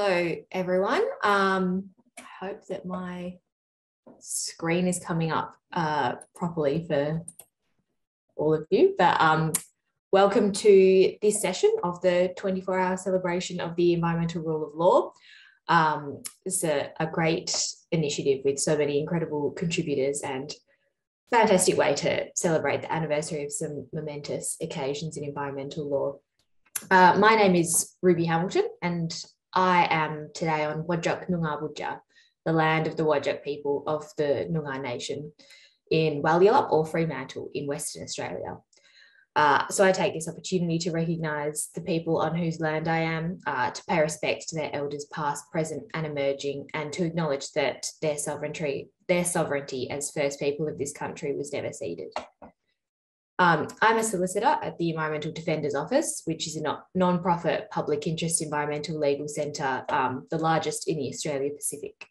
Hello, everyone. I hope that my screen is coming up properly for all of you. But welcome to this session of the 24-hour celebration of the environmental rule of law. It's a great initiative with so many incredible contributors and fantastic way to celebrate the anniversary of some momentous occasions in environmental law. My name is Ruby Hamilton, and I am today on Whadjuk Noongar Whadjuk, the land of the Whadjuk people of the Noongar Nation in Walyallup or Fremantle in Western Australia. So I take this opportunity to recognise the people on whose land I am, to pay respect to their elders past, present and emerging, and to acknowledge that their sovereignty as first people of this country was never ceded. I'm a solicitor at the Environmental Defenders Office, which is a non-profit public interest environmental legal centre, the largest in the Australia Pacific.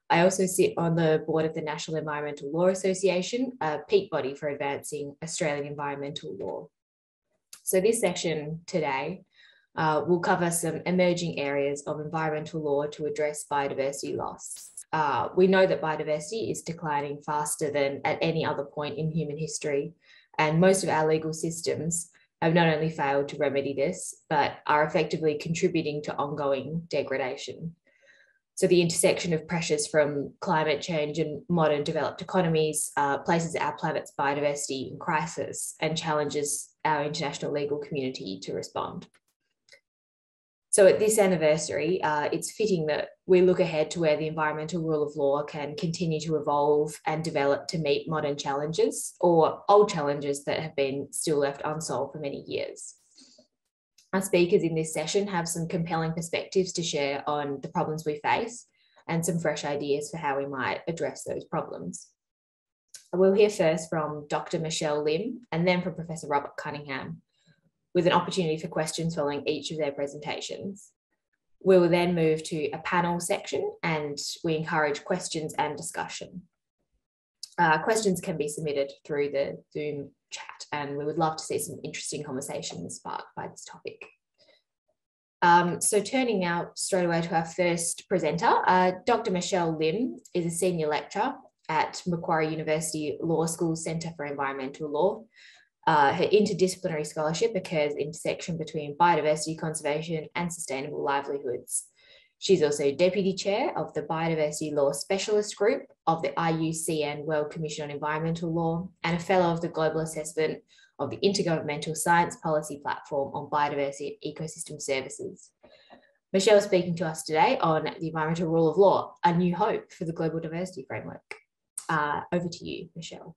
I also sit on the board of the National Environmental Law Association, a peak body for advancing Australian environmental law. So this session today will cover some emerging areas of environmental law to address biodiversity loss. We know that biodiversity is declining faster than at any other point in human history, and most of our legal systems have not only failed to remedy this, but are effectively contributing to ongoing degradation. So the intersection of pressures from climate change and modern developed economies places our planet's biodiversity in crisis and challenges our international legal community to respond. So at this anniversary, it's fitting that we look ahead to where the environmental rule of law can continue to evolve and develop to meet modern challenges or old challenges that have been still left unsolved for many years. Our speakers in this session have some compelling perspectives to share on the problems we face and some fresh ideas for how we might address those problems. We'll hear first from Dr. Michelle Lim and then from Professor Robert Cunningham, with an opportunity for questions following each of their presentations. We will then move to a panel section and we encourage questions and discussion. Questions can be submitted through the Zoom chat, and we would love to see some interesting conversations sparked by this topic. So turning now straight away to our first presenter, Dr. Michelle Lim is a senior lecturer at Macquarie University Law School Centre for Environmental Law. Her interdisciplinary scholarship occurs intersection between biodiversity conservation and sustainable livelihoods. She's also Deputy Chair of the Biodiversity Law Specialist Group of the Iucn World Commission on Environmental Law and a Fellow of the Global Assessment of the Intergovernmental Science Policy Platform on Biodiversity Ecosystem Services. Michelle is speaking to us today on the environmental rule of law, a new hope for the global diversity framework. Over to you, Michelle.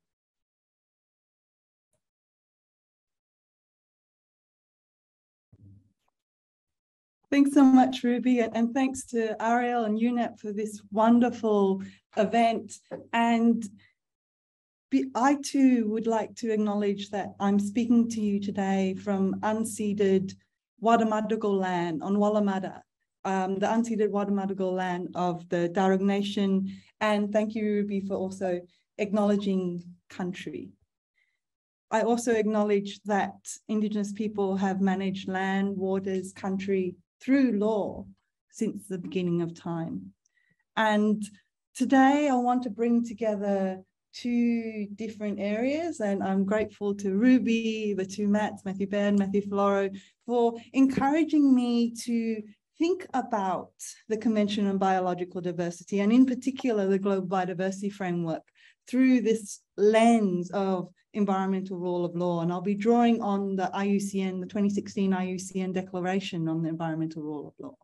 Thanks so much, Ruby, and thanks to ARIEL and UNEP for this wonderful event. And I too would like to acknowledge that I'm speaking to you today from unceded Wadamadugal land on Wallamada, the unceded Wadamadugal land of the Darug Nation. And thank you, Ruby, for also acknowledging country. I also acknowledge that Indigenous people have managed land, waters, country through law since the beginning of time. And today I want to bring together two different areas, and I'm grateful to Ruby, the two Matts, Matthew Baird, Matthew Floro, for encouraging me to think about the Convention on Biological Diversity, and in particular the Global Biodiversity Framework, through this lens of environmental rule of law. And I'll be drawing on the Iucn, the 2016 Iucn Declaration on the environmental rule of law.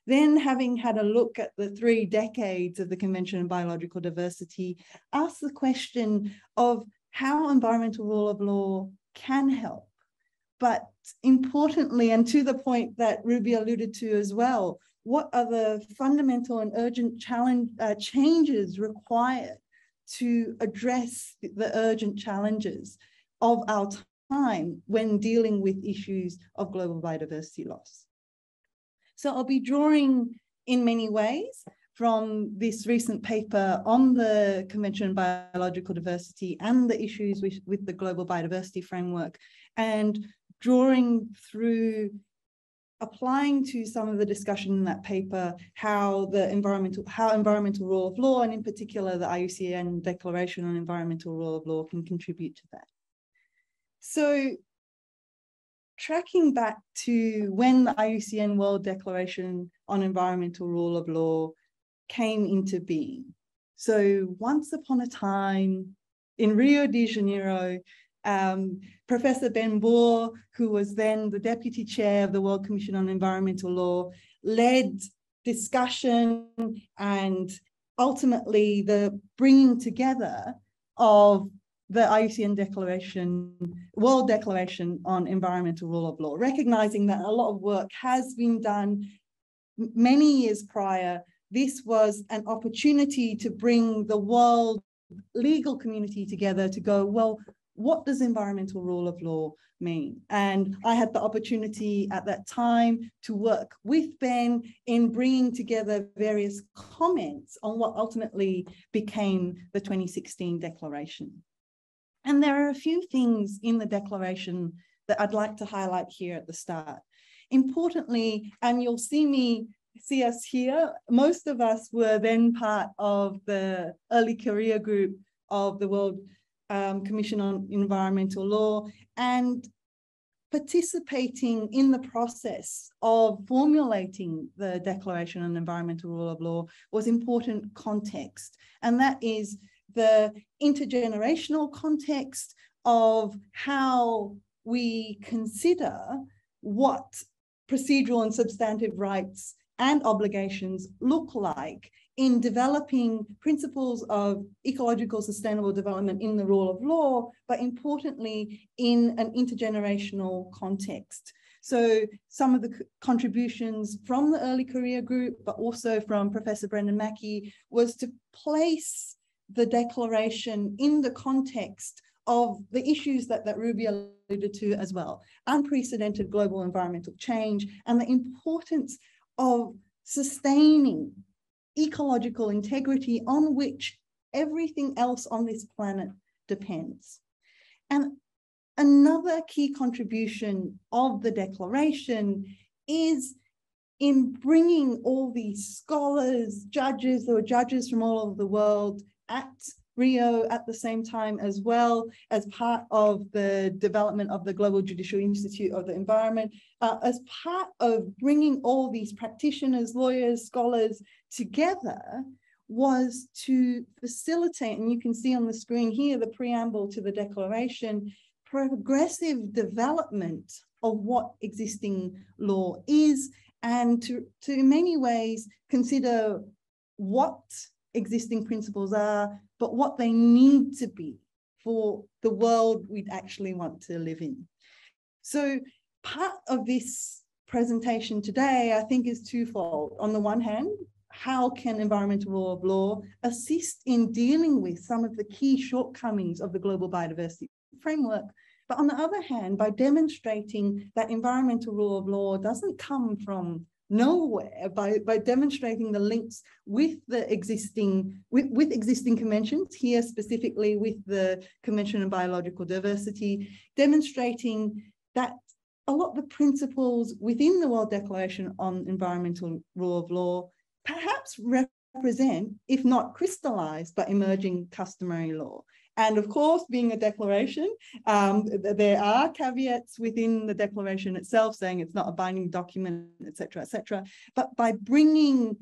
Then, having had a look at the 3 decades of the Convention on Biological Diversity, ask the question of how environmental rule of law can help. But importantly, and to the point that Ruby alluded to as well, what are the fundamental and urgent changes required to address the urgent challenges of our time when dealing with issues of global biodiversity loss? So I'll be drawing in many ways from this recent paper on the Convention on Biological Diversity and the issues with the Global Biodiversity Framework, and drawing through applying to some of the discussion in that paper how environmental rule of law, and in particular the Iucn Declaration on Environmental Rule of Law, can contribute to that. So tracking back to when the Iucn World Declaration on Environmental Rule of Law came into being. So once upon a time in Rio de Janeiro, Professor Ben Boer, who was then the deputy chair of the World Commission on Environmental Law, led discussion and ultimately the bringing together of the Iucn Declaration, World Declaration on Environmental Rule of Law, recognizing that a lot of work has been done many years prior. This was an opportunity to bring the world legal community together to go, well, what does environmental rule of law mean? And I had the opportunity at that time to work with Ben in bringing together various comments on what ultimately became the 2016 declaration. And there are a few things in the declaration that I'd like to highlight here at the start. Importantly, and you'll see us here, most of us were then part of the early career group of the World Commission on Environmental Law, and participating in the process of formulating the Declaration on Environmental Rule of Law was important context. And that is the intergenerational context of how we consider what procedural and substantive rights and obligations look like in developing principles of ecological sustainable development in the rule of law, but importantly in an intergenerational context. So some of the contributions from the early career group, but also from Professor Brendan Mackey, was to place the declaration in the context of the issues that Ruby alluded to as well, unprecedented global environmental change and the importance of sustaining ecological integrity on which everything else on this planet depends. And another key contribution of the declaration is in bringing all these scholars, judges, there were judges from all over the world at Rio at the same time, as well as part of the development of the Global Judicial Institute of the Environment, as part of bringing all these practitioners, lawyers, scholars together, was to facilitate, and you can see on the screen here, the preamble to the declaration, progressive development of what existing law is, and to in many ways consider what existing principles are, but what they need to be for the world we'd actually want to live in. So part of this presentation today, I think, is twofold. On the one hand, how can environmental rule of law assist in dealing with some of the key shortcomings of the global biodiversity framework? But on the other hand, by demonstrating that environmental rule of law doesn't come from nowhere, by demonstrating the links with the existing conventions, here specifically with the Convention on Biological Diversity, demonstrating that a lot of the principles within the World Declaration on Environmental Rule of Law perhaps represent, if not crystallized, but emerging customary law. And of course, being a declaration, there are caveats within the declaration itself saying it's not a binding document, et cetera, et cetera. But by bringing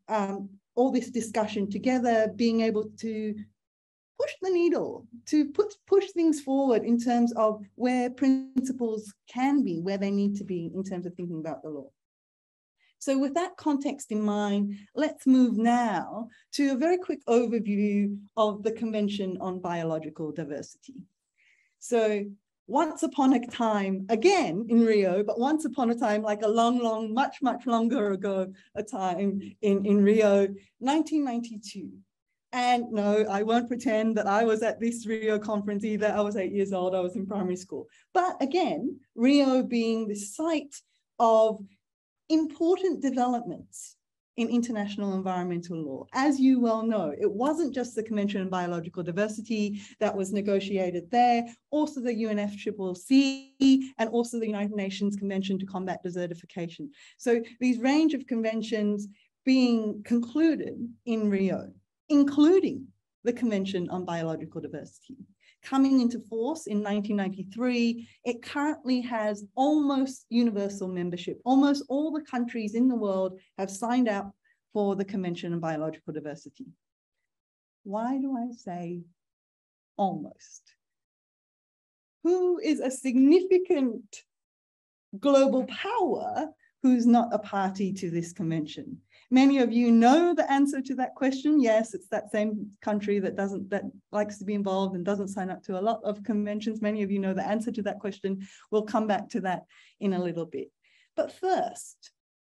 all this discussion together, being able to push the needle, to push things forward in terms of where principles can be, where they need to be in terms of thinking about the law. So with that context in mind, let's move now to a very quick overview of the Convention on Biological Diversity. So once upon a time, again in Rio, but once upon a time, like a long, much longer ago, a time in Rio, 1992. And no, I won't pretend that I was at this Rio conference either. I was 8 years old, I was in primary school. But again, Rio being the site of important developments in international environmental law. As you well know, it wasn't just the Convention on Biological Diversity that was negotiated there, also the UNFCCC, and also the United Nations Convention to Combat Desertification. So these range of conventions being concluded in Rio, including the Convention on Biological Diversity. Coming into force in 1993, it currently has almost universal membership. Almost all the countries in the world have signed up for the Convention on Biological Diversity. Why do I say almost? Who is a significant global power who's not a party to this convention? Many of you know the answer to that question. Yes, it's that same country that likes to be involved and doesn't sign up to a lot of conventions. Many of you know the answer to that question. We'll come back to that in a little bit. But first,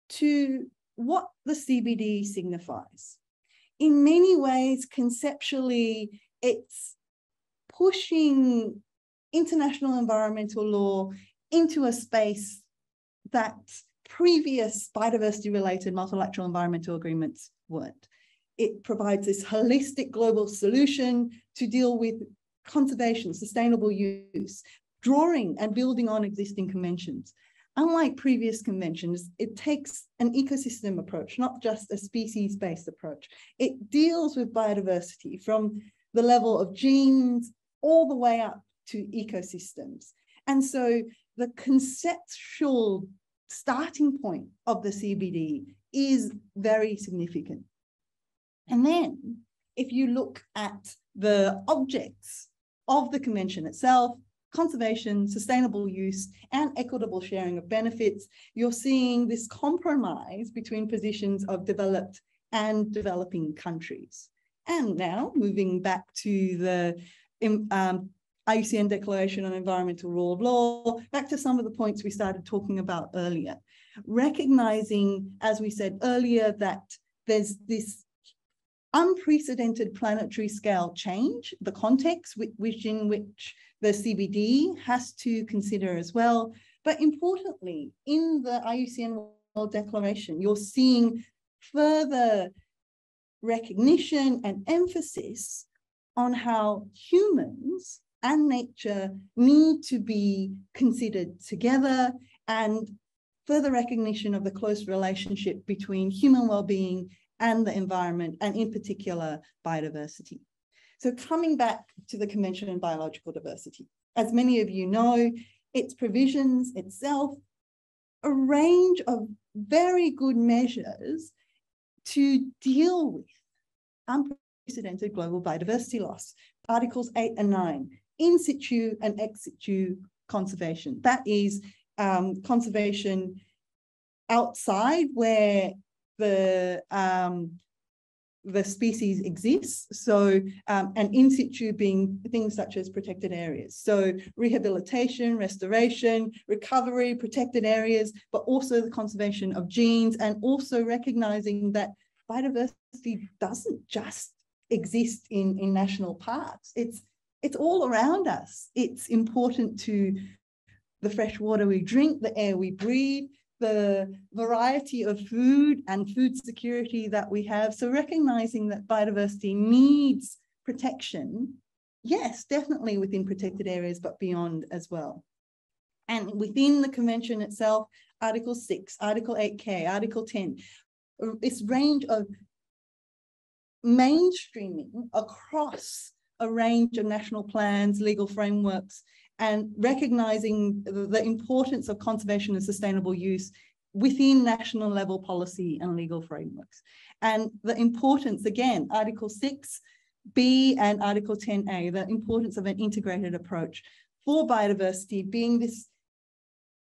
to what the CBD signifies. In many ways, conceptually, it's pushing international environmental law into a space that previous biodiversity-related multilateral environmental agreements weren't. It provides this holistic global solution to deal with conservation, sustainable use, drawing and building on existing conventions. Unlike previous conventions, it takes an ecosystem approach, not just a species-based approach. It deals with biodiversity from the level of genes all the way up to ecosystems. And so the conceptual starting point of the CBD is very significant. And then if you look at the objects of the convention itself, conservation, sustainable use, and equitable sharing of benefits, you're seeing this compromise between positions of developed and developing countries. And now moving back to the Iucn Declaration on Environmental Rule of Law, back to some of the points we started talking about earlier. Recognizing, as we said earlier, that there's this unprecedented planetary scale change, the context in which the CBD has to consider as well. But importantly, in the Iucn World Declaration, you're seeing further recognition and emphasis on how humans and nature need to be considered together, and further recognition of the close relationship between human well-being and the environment, and in particular, biodiversity. So coming back to the Convention on Biological Diversity, as many of you know, its provisions itself, a range of very good measures to deal with unprecedented global biodiversity loss. Articles 8 and 9, in situ and ex situ conservation. That is conservation outside where the species exists. So, and in situ being things such as protected areas. So rehabilitation, restoration, recovery, protected areas, but also the conservation of genes, and also recognizing that biodiversity doesn't just exist in national parks. It's all around us. It's important to the fresh water we drink, the air we breathe, the variety of food and food security that we have. So recognizing that biodiversity needs protection, yes, definitely within protected areas, but beyond as well. And within the convention itself, Article 6, Article 8K, Article 10, this range of mainstreaming across a range of national plans, legal frameworks, and recognizing the importance of conservation and sustainable use within national level policy and legal frameworks. And the importance, again, Article 6B and Article 10A, the importance of an integrated approach for biodiversity being this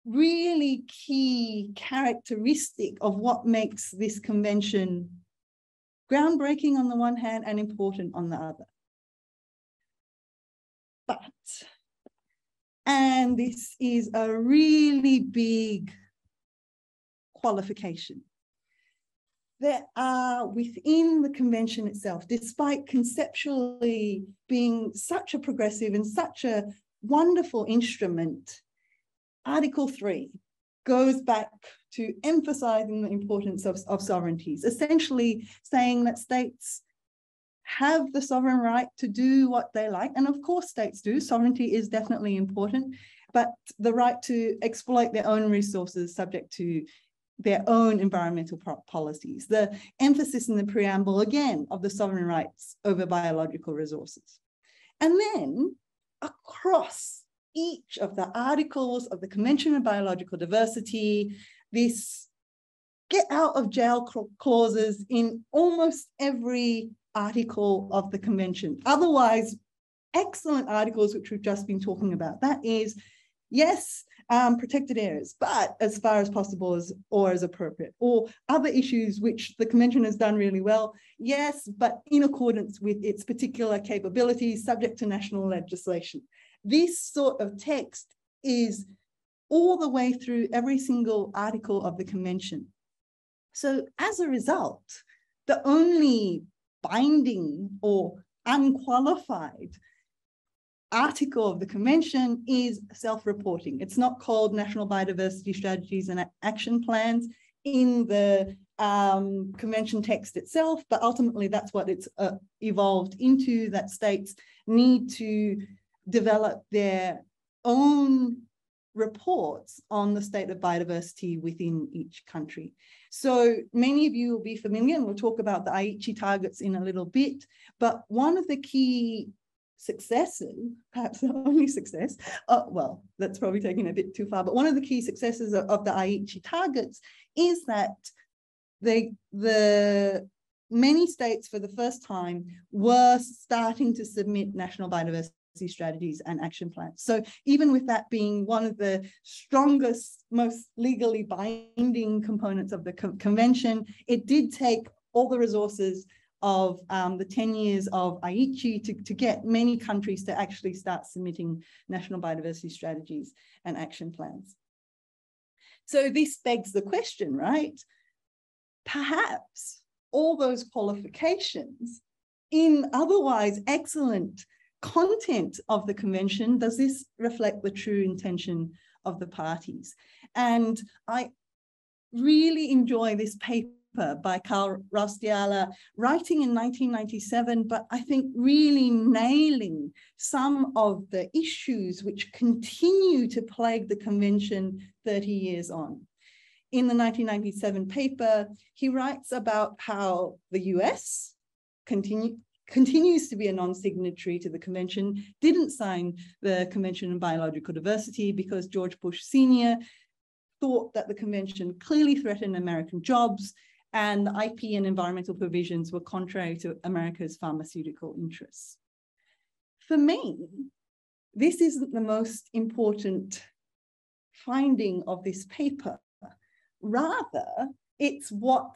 really key characteristic of what makes this convention groundbreaking on the one hand and important on the other. But, and this is a really big qualification, there are within the convention itself, despite conceptually being such a progressive and such a wonderful instrument, Article 3 goes back to emphasizing the importance of sovereignties, essentially saying that states have the sovereign right to do what they like. And of course, states do. Sovereignty is definitely important, but the right to exploit their own resources subject to their own environmental policies. The emphasis in the preamble, again, of the sovereign rights over biological resources. And then across each of the articles of the Convention on Biological Diversity, this get out of jail clauses in almost every article of the convention. Otherwise, excellent articles which we've just been talking about. That is, yes, protected areas, but as far as possible or as appropriate, or other issues which the convention has done really well. Yes, but in accordance with its particular capabilities, subject to national legislation. This sort of text is all the way through every single article of the convention. So as a result, the only binding or unqualified article of the convention is self-reporting. It's not called National Biodiversity Strategies and Action Plans in the convention text itself, but ultimately that's what it's evolved into, that states need to develop their own reports on the state of biodiversity within each country. So many of you will be familiar, and we'll talk about the Aichi targets in a little bit, but one of the key successes, perhaps the only success, well, that's probably taking it a bit too far, but one of the key successes of the Aichi targets is that the many states for the first time were starting to submit national biodiversity strategies and action plans. So even with that being one of the strongest, most legally binding components of the convention, it did take all the resources of the 10 years of Aichi to get many countries to actually start submitting national biodiversity strategies and action plans. So this begs the question, right? Perhaps all those qualifications in otherwise excellent content of the convention, does this reflect the true intention of the parties? And I really enjoy this paper by Carl Raustiala, writing in 1997, but I think really nailing some of the issues which continue to plague the convention 30 years on. In the 1997 paper, he writes about how the US continues to be a non-signatory to the convention, didn't sign the Convention on Biological Diversity because George Bush Sr. thought that the convention clearly threatened American jobs and the IP and environmental provisions were contrary to America's pharmaceutical interests. For me, this isn't the most important finding of this paper. Rather, it's what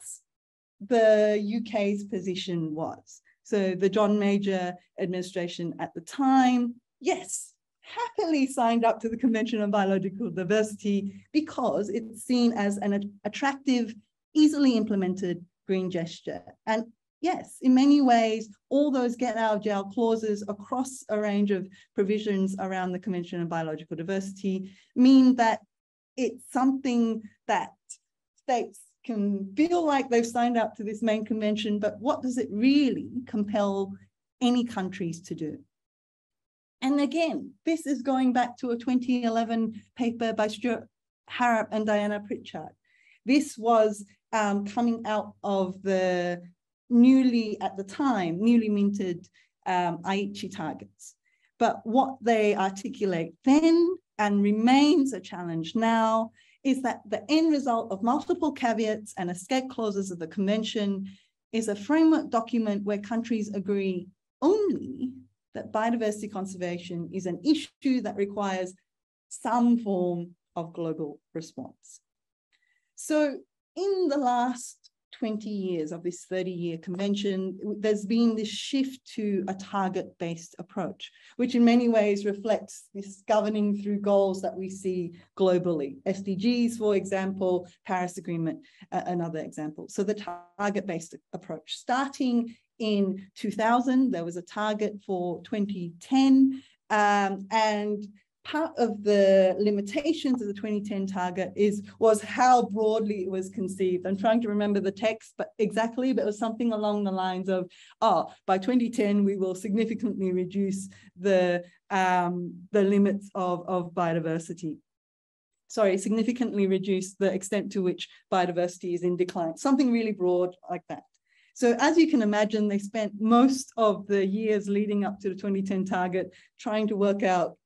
the UK's position was. So the John Major administration at the time, yes, happily signed up to the Convention on Biological Diversity because it's seen as an attractive, easily implemented green gesture. And yes, in many ways, all those get out of jail clauses across a range of provisions around the Convention on Biological Diversity mean that it's something that states can feel like they've signed up to this main convention, but what does it really compel any countries to do? And again, this is going back to a 2011 paper by Stuart Harrop and Diana Pritchard. This was coming out of the newly minted Aichi targets. But what they articulate then and remains a challenge now is that the end result of multiple caveats and escape clauses of the convention is a framework document where countries agree only that biodiversity conservation is an issue that requires some form of global response. So in the last 20 years of this 30-year convention, there's been this shift to a target-based approach, which in many ways reflects this governing through goals that we see globally. SDGs, for example, Paris Agreement, another example. So the target-based approach, starting in 2000, there was a target for 2010, and part of the limitations of the 2010 target was how broadly it was conceived. I'm trying to remember the text, but it was something along the lines of, by 2010, we will significantly reduce the limits of biodiversity. Sorry, significantly reduce the extent to which biodiversity is in decline, something really broad like that. So as you can imagine, they spent most of the years leading up to the 2010 target trying to work out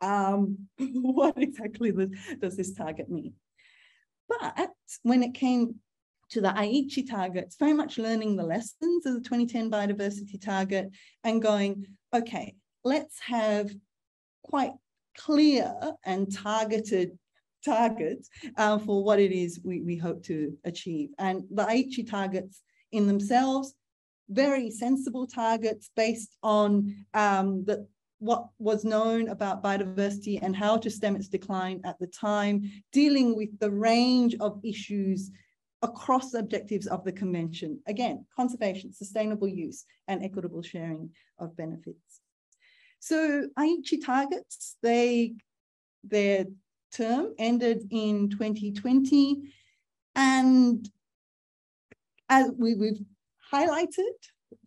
what exactly does this target mean. But when it came to the Aichi targets, very much learning the lessons of the 2010 biodiversity target and going, okay, let's have quite clear and targeted targets for what it is we hope to achieve. And the Aichi targets in themselves, very sensible targets based on what was known about biodiversity and how to stem its decline at the time, dealing with the range of issues across the objectives of the convention. Again, conservation, sustainable use, and equitable sharing of benefits. So Aichi targets, their term ended in 2020, and as we've highlighted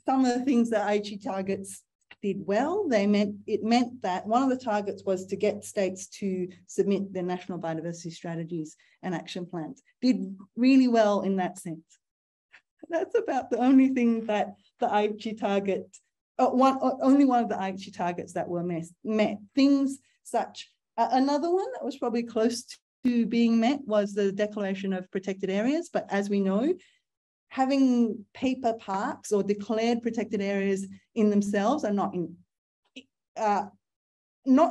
some of the things that Aichi targets did well. It meant that one of the targets was to get states to submit their national biodiversity strategies and action plans. Did really well in that sense. That's about the only thing that the Aichi target, only one of the Aichi targets that were met. Things such, another one that was probably close to being met was the Declaration of Protected Areas, but as we know, having paper parks or declared protected areas in themselves are not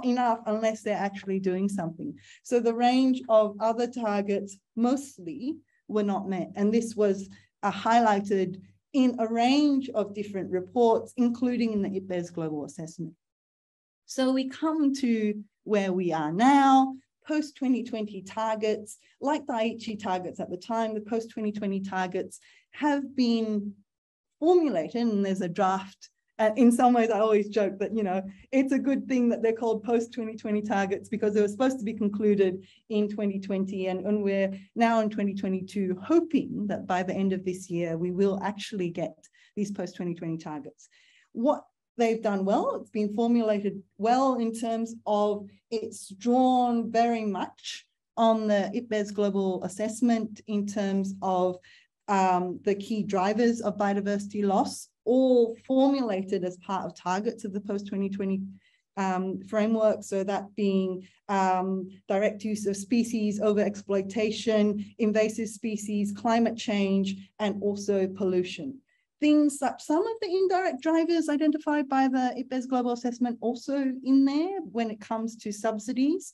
enough unless they're actually doing something. So the range of other targets mostly were not met. And this was highlighted in a range of different reports, including in the IPBES Global Assessment. So we come to where we are now, post-2020 targets, like the Aichi targets at the time, the post-2020 targets have been formulated, and there's a draft. In some ways, I always joke that, it's a good thing that they're called post-2020 targets because they were supposed to be concluded in 2020, and we're now in 2022, hoping that by the end of this year, we will actually get these post-2020 targets. What they've done well, it's been formulated well in terms of it's drawn very much on the IPBES Global Assessment in terms of the key drivers of biodiversity loss, all formulated as part of targets of the post-2020 framework. So that being direct use of species, overexploitation, invasive species, climate change, and also pollution. Things such, some of the indirect drivers identified by the IPBES Global Assessment also in there when it comes to subsidies.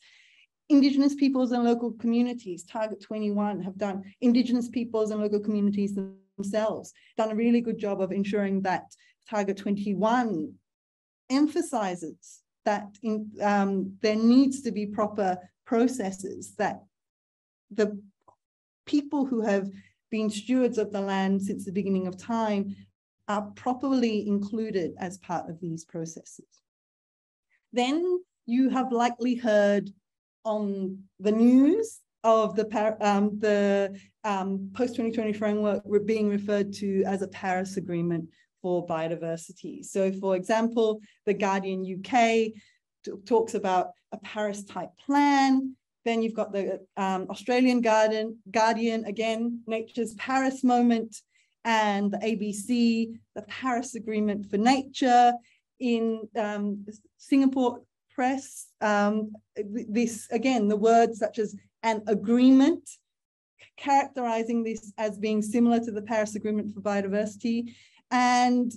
Indigenous peoples and local communities, Target 21 have done, Indigenous peoples and local communities themselves, done a really good job of ensuring that Target 21 emphasizes that there needs to be proper processes, that the people who have been stewards of the land since the beginning of time are properly included as part of these processes. Then you have likely heard on the news of the post-2020 framework being referred to as a Paris Agreement for biodiversity. So for example, the Guardian UK talks about a Paris-type plan. Then you've got the Australian Guardian, again, Nature's Paris Moment, and the ABC, the Paris Agreement for Nature. In Singapore Press, this, again, the words such as an agreement, characterizing this as being similar to the Paris Agreement for biodiversity. And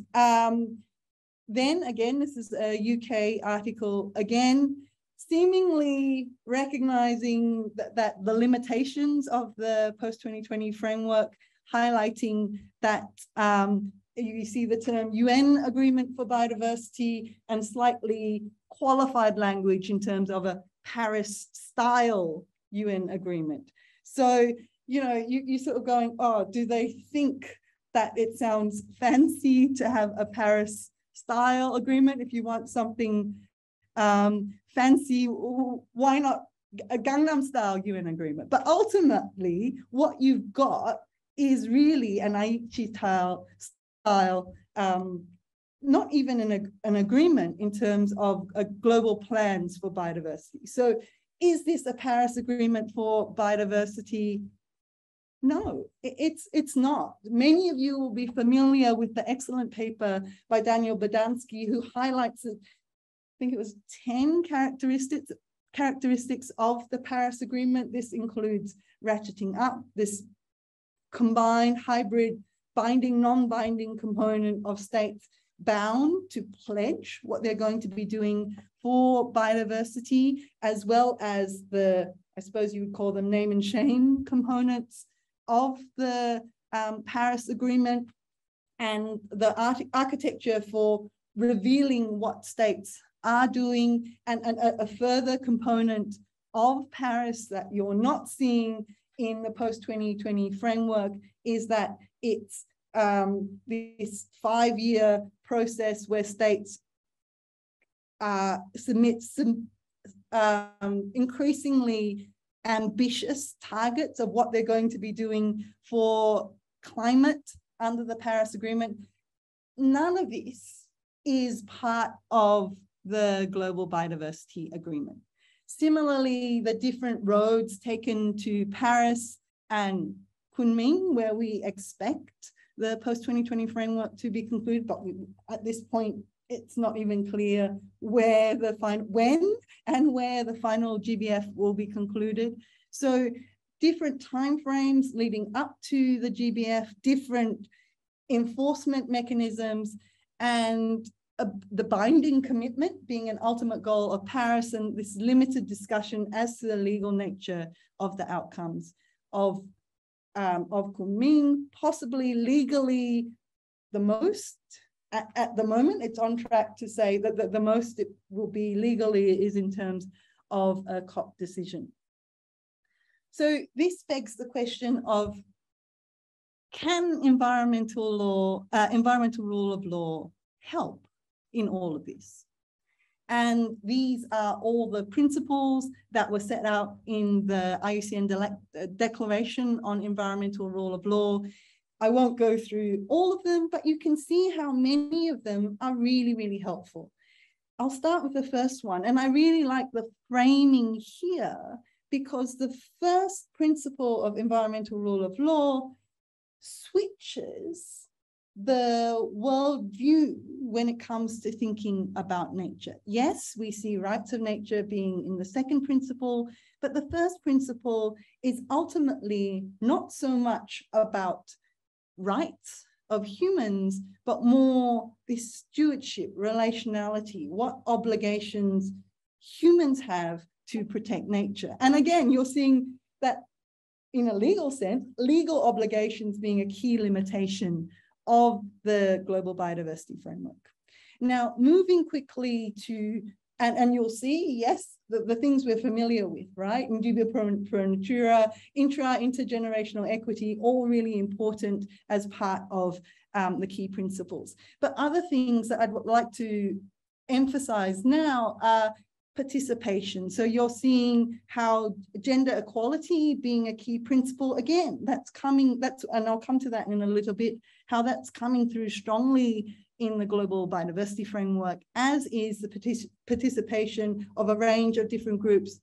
then again, this is a UK article, again, seemingly recognizing that the limitations of the post-2020 framework, highlighting that you see the term UN Agreement for Biodiversity and slightly qualified language in terms of a Paris-style UN agreement. So, you're sort of going, oh, do they think that it sounds fancy to have a Paris-style agreement if you want something fancy, why not a Gangnam style UN agreement? But ultimately, what you've got is really an Aichi style, not even an agreement in terms of global plans for biodiversity. So is this a Paris Agreement for biodiversity? No, it's not. Many of you will be familiar with the excellent paper by Daniel Badansky, who highlights, I think it was 10 characteristics of the Paris Agreement. This includes ratcheting up, this combined hybrid binding, non-binding component of states bound to pledge what they're going to be doing for biodiversity, as well as the, I suppose you would call them name and shame components of the Paris Agreement, and the architecture for revealing what states are doing, and a further component of Paris that you're not seeing in the post-2020 framework is that it's this 5-year process where states submit some increasingly ambitious targets of what they're going to be doing for climate under the Paris Agreement. None of this is part of the Global Biodiversity Agreement. Similarly, the different roads taken to Paris and Kunming, where we expect the post-2020 framework to be concluded, but at this point, it's not even clear where the when and where the final GBF will be concluded. So different timeframes leading up to the GBF, different enforcement mechanisms, and the binding commitment being an ultimate goal of Paris, and this limited discussion as to the legal nature of the outcomes of Kunming, possibly legally the most. At the moment, it's on track to say that the most it will be legally is in terms of a COP decision. So this begs the question of, can environmental rule of law help in all of this? And these are all the principles that were set out in the Iucn Declaration on Environmental Rule of Law. I won't go through all of them, but you can see how many of them are really, really helpful. I'll start with the first one, and I really like the framing here, because the first principle of environmental rule of law switches the worldview when it comes to thinking about nature. Yes, we see rights of nature being in the second principle, but the first principle is ultimately not so much about rights of humans, but more this stewardship, relationality, what obligations humans have to protect nature. And again, you're seeing that in a legal sense, legal obligations being a key limitation of the Global Biodiversity Framework. Now, moving quickly to, and you'll see, yes, the things we're familiar with, right? Indubio pro natura, intergenerational equity, all really important as part of the key principles. But other things that I'd like to emphasize now are participation. So you're seeing how gender equality being a key principle, again, that's coming, and I'll come to that in a little bit, how that's coming through strongly in the Global Biodiversity Framework, as is the participation of a range of different groups,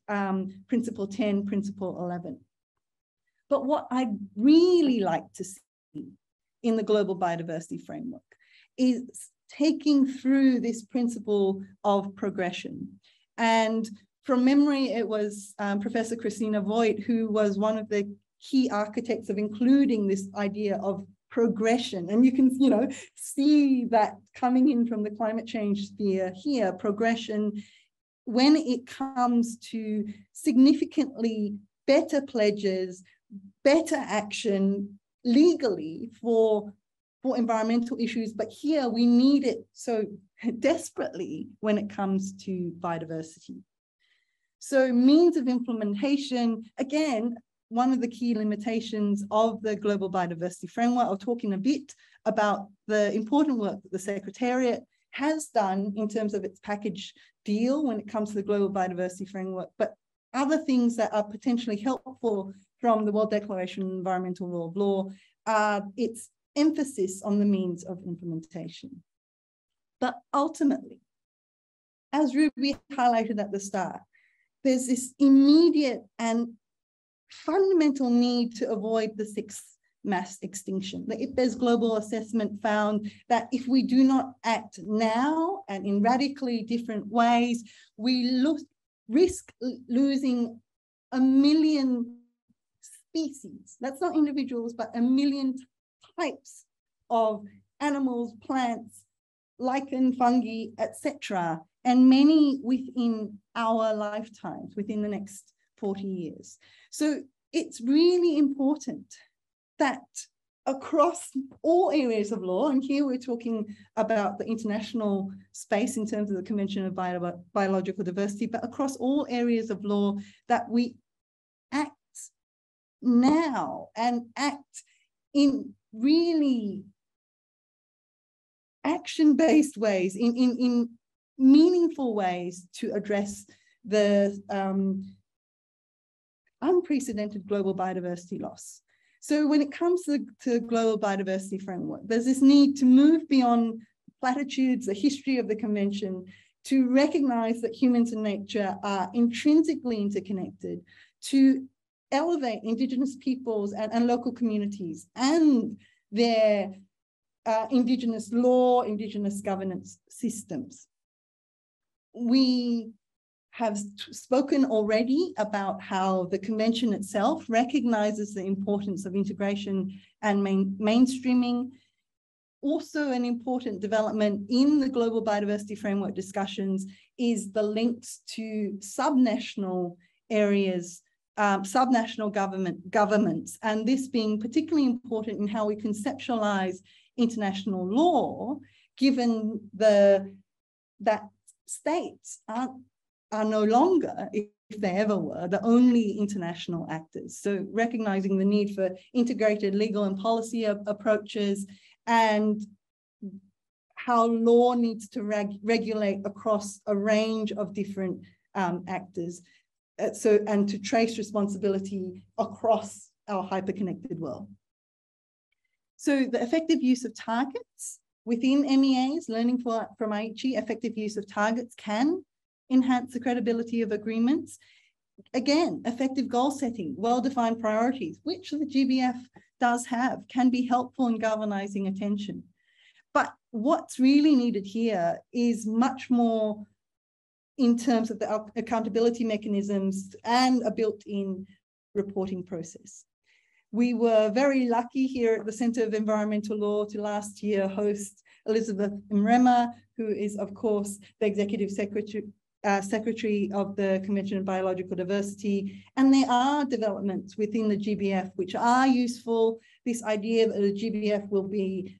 Principle 10, Principle 11. But what I'd really like to see in the Global Biodiversity Framework is taking through this principle of progression. And from memory, it was Professor Christina Voigt, who was one of the key architects of including this idea of progression. And you can, see that coming in from the climate change sphere here, progression, when it comes to significantly better pledges, better action legally for environmental issues, but here we need it so desperately when it comes to biodiversity. So means of implementation, again, one of the key limitations of the Global Biodiversity Framework. I'm talking a bit about the important work that the Secretariat has done in terms of its package deal when it comes to the global biodiversity framework, but other things that are potentially helpful from the World Declaration on Environmental Rule of Law are its emphasis on the means of implementation. But ultimately, as Ruby highlighted at the start, there's this immediate and fundamental need to avoid the sixth mass extinction. That if there's global assessment found that if we do not act now and in radically different ways, we risk losing 1 million species. That's not individuals, but 1 million types of animals, plants, lichen, fungi, etc., and many within our lifetimes, within the next 40 years. So it's really important that across all areas of law, and here we're talking about the international space in terms of the Convention of Biological Diversity, but across all areas of law, that we act now and act in really action-based ways, in meaningful ways to address the unprecedented global biodiversity loss. So when it comes to global biodiversity framework, there's this need to move beyond platitudes, the history of the convention, to recognize that humans and nature are intrinsically interconnected, to elevate Indigenous peoples and local communities and their Indigenous law, Indigenous governance systems. We have spoken already about how the convention itself recognizes the importance of integration and mainstreaming. Also, an important development in the global biodiversity framework discussions is the links to subnational areas, subnational governments, and this being particularly important in how we conceptualize international law, given that states are no longer, if they ever were, the only international actors. So recognizing the need for integrated legal and policy approaches, and how law needs to regulate across a range of different actors. And to trace responsibility across our hyperconnected world. So the effective use of targets within MEAs, learning from Aichi, effective use of targets can enhance the credibility of agreements. Again, effective goal setting, well-defined priorities, which the GBF does have, can be helpful in galvanizing attention. But what's really needed here is much more in terms of the accountability mechanisms and a built-in reporting process. We were very lucky here at the Centre of Environmental Law to last year host Elizabeth Mrema, who is, of course, the Executive Secretary of the Convention on Biological Diversity. And there are developments within the GBF which are useful. This idea that the GBF will be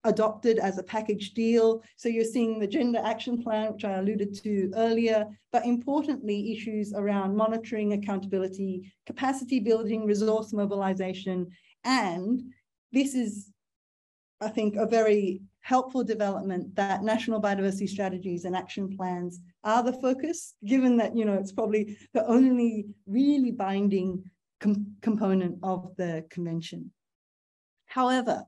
adopted as a package deal. So you're seeing the Gender Action Plan, which I alluded to earlier, but importantly, issues around monitoring, accountability, capacity building, resource mobilization. And this is, I think, a very helpful development that national biodiversity strategies and action plans are the focus, given that, you know, it's probably the only really binding component of the convention. However,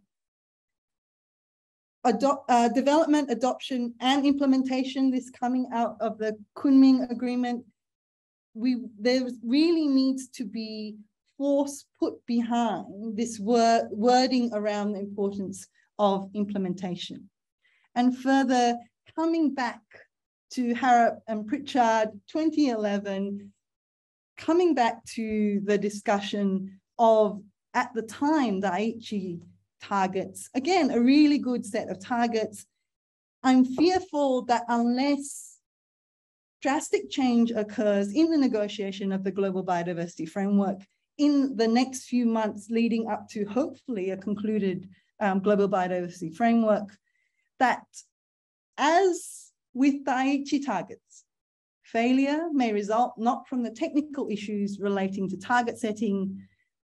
development, adoption, and implementation, this coming out of the Kunming agreement, there really needs to be force put behind this wording around the importance of implementation. And further, coming back to Harrop and Pritchard, 2011, coming back to the discussion of, at the time, the Aichi targets, again, a really good set of targets. I'm fearful that unless drastic change occurs in the negotiation of the global biodiversity framework in the next few months leading up to hopefully a concluded global biodiversity framework, that as with the Aichi targets, failure may result not from the technical issues relating to target setting,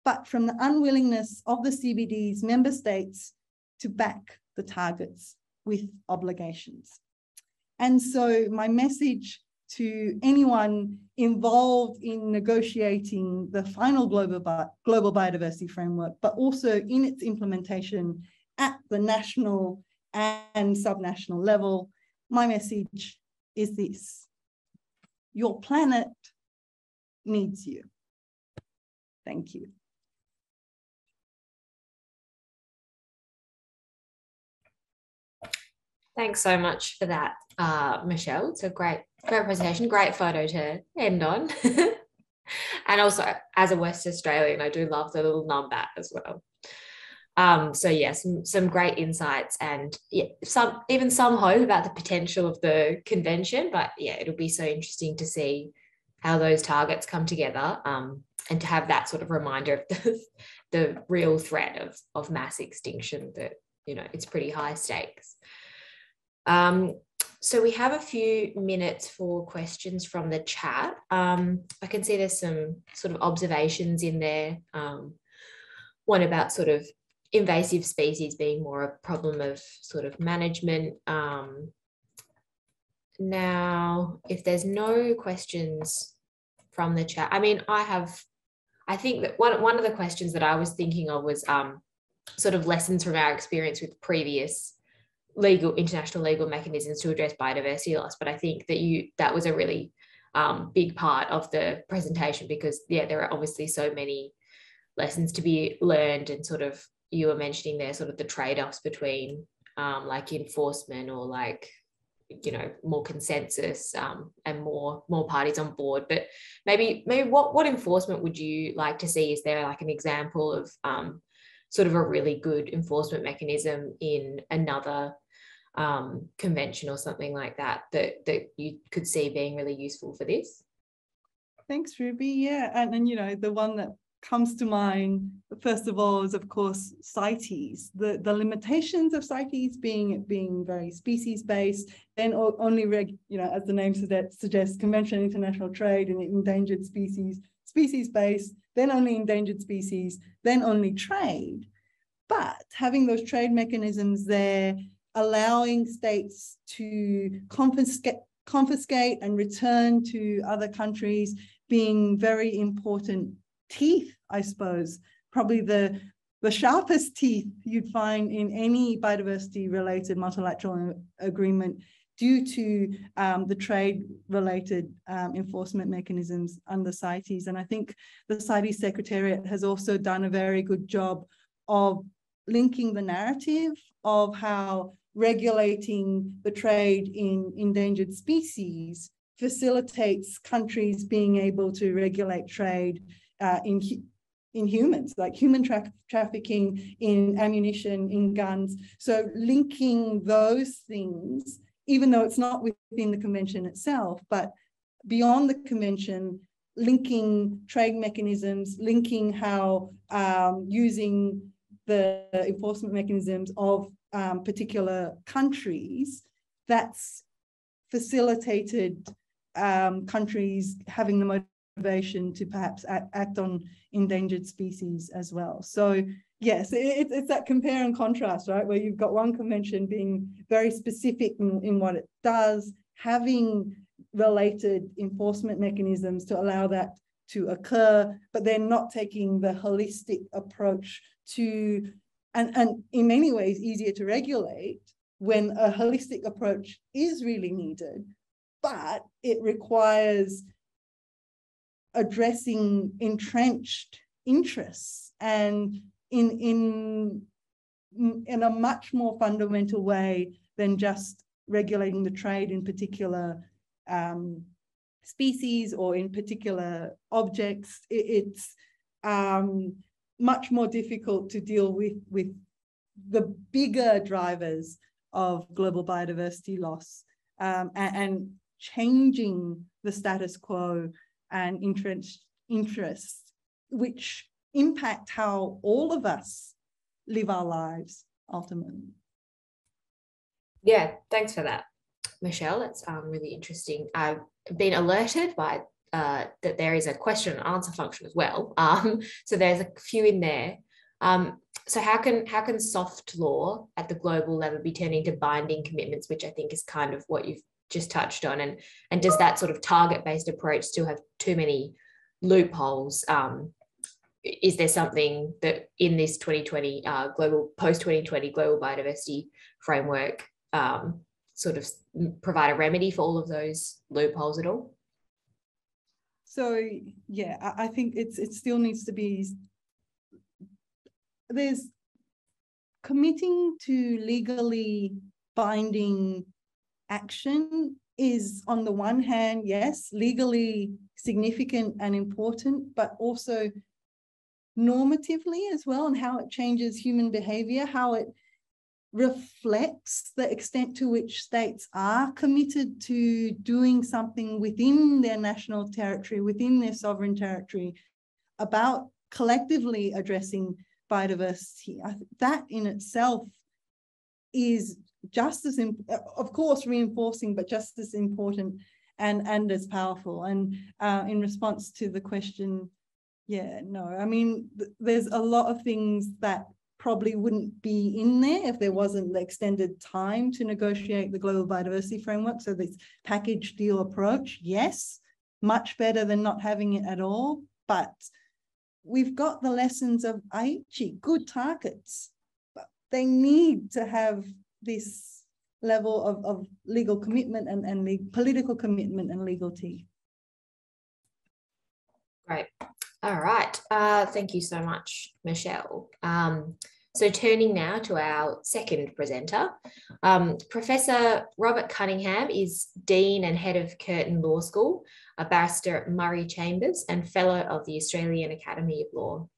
but from the unwillingness of the CBD's member states to back the targets with obligations. And so my message to anyone involved in negotiating the final global biodiversity framework, but also in its implementation at the national and subnational level, my message is this: your planet needs you. Thank you. Thanks so much for that, Michelle. It's a great presentation, great photo to end on. And also, as a West Australian, I do love the little numbat as well. So yeah, some great insights, and yeah, even some hope about the potential of the convention. But yeah, it'll be so interesting to see how those targets come together, and to have that sort of reminder of the real threat of mass extinction, that, you know, it's pretty high stakes. So we have a few minutes for questions from the chat. I can see there's some sort of observations in there. One about sort of invasive species being more a problem of sort of management. Now, if there's no questions from the chat, I mean, I think that one of the questions that I was thinking of was sort of lessons from our experience with previous international legal mechanisms to address biodiversity loss. But I think that was a really big part of the presentation, because yeah, there are obviously so many lessons to be learned, and sort of, you were mentioning there sort of the trade-offs between like enforcement, or like, you know, more consensus and more parties on board. But maybe what enforcement would you like to see? Is there like an example of sort of a really good enforcement mechanism in another convention or something like that you could see being really useful for this? Thanks, Ruby. Yeah, and you know, the one that comes to mind first of all is, of course, CITES. The limitations of CITES being very species-based, then only you know, as the name suggests, Convention on International Trade and Endangered species-based, then only endangered species, then only trade. But having those trade mechanisms there, allowing states to confiscate and return to other countries, being very important teeth, I suppose, probably the sharpest teeth you'd find in any biodiversity-related multilateral agreement, due to the trade-related enforcement mechanisms under CITES. And I think the CITES Secretariat has also done a very good job of linking the narrative of how regulating the trade in endangered species facilitates countries being able to regulate trade in humans, like human trafficking, in ammunition, in guns. So linking those things, even though it's not within the convention itself, but beyond the convention, linking trade mechanisms, linking how using the enforcement mechanisms of particular countries, that's facilitated countries having the motivation to perhaps act on endangered species as well. So yes, it's that compare and contrast, right? Where you've got one convention being very specific in what it does, having related enforcement mechanisms to allow that to occur, but then not taking the holistic approach to, and in many ways easier to regulate when a holistic approach is really needed, but it requires addressing entrenched interests, and in a much more fundamental way than just regulating the trade in particular species or in particular objects. It's much more difficult to deal with the bigger drivers of global biodiversity loss, and changing the status quo and entrenched interests, which impact how all of us live our lives ultimately. Yeah, thanks for that, Michelle. That's really interesting. I've been alerted by that there is a question and answer function as well. So there's a few in there. so how can soft law at the global level be turned into binding commitments, which I think is kind of what you've just touched on, and does that sort of target-based approach still have too many loopholes? Is there something that in this 2020 post-2020 global biodiversity framework sort of provide a remedy for all of those loopholes at all? So yeah, I think it still needs to be, there's committing to legally binding action is, on the one hand, yes, legally significant and important, but also normatively as well, and how it changes human behavior, how it reflects the extent to which states are committed to doing something within their national territory, within their sovereign territory, about collectively addressing biodiversity. I think that in itself is just as, of course, reinforcing, but just as important and as powerful. And in response to the question, yeah, no, I mean, there's a lot of things that probably wouldn't be in there if there wasn't the extended time to negotiate the global biodiversity framework. So this package deal approach, yes, much better than not having it at all. But we've got the lessons of Aichi, good targets, but they need to have this level of legal commitment and political commitment and legal teeth. Great. All right. Thank you so much, Michelle. So turning now to our second presenter, Professor Robert Cunningham is Dean and Head of Curtin Law School, a barrister at Murray Chambers and Fellow of the Australian Academy of Law.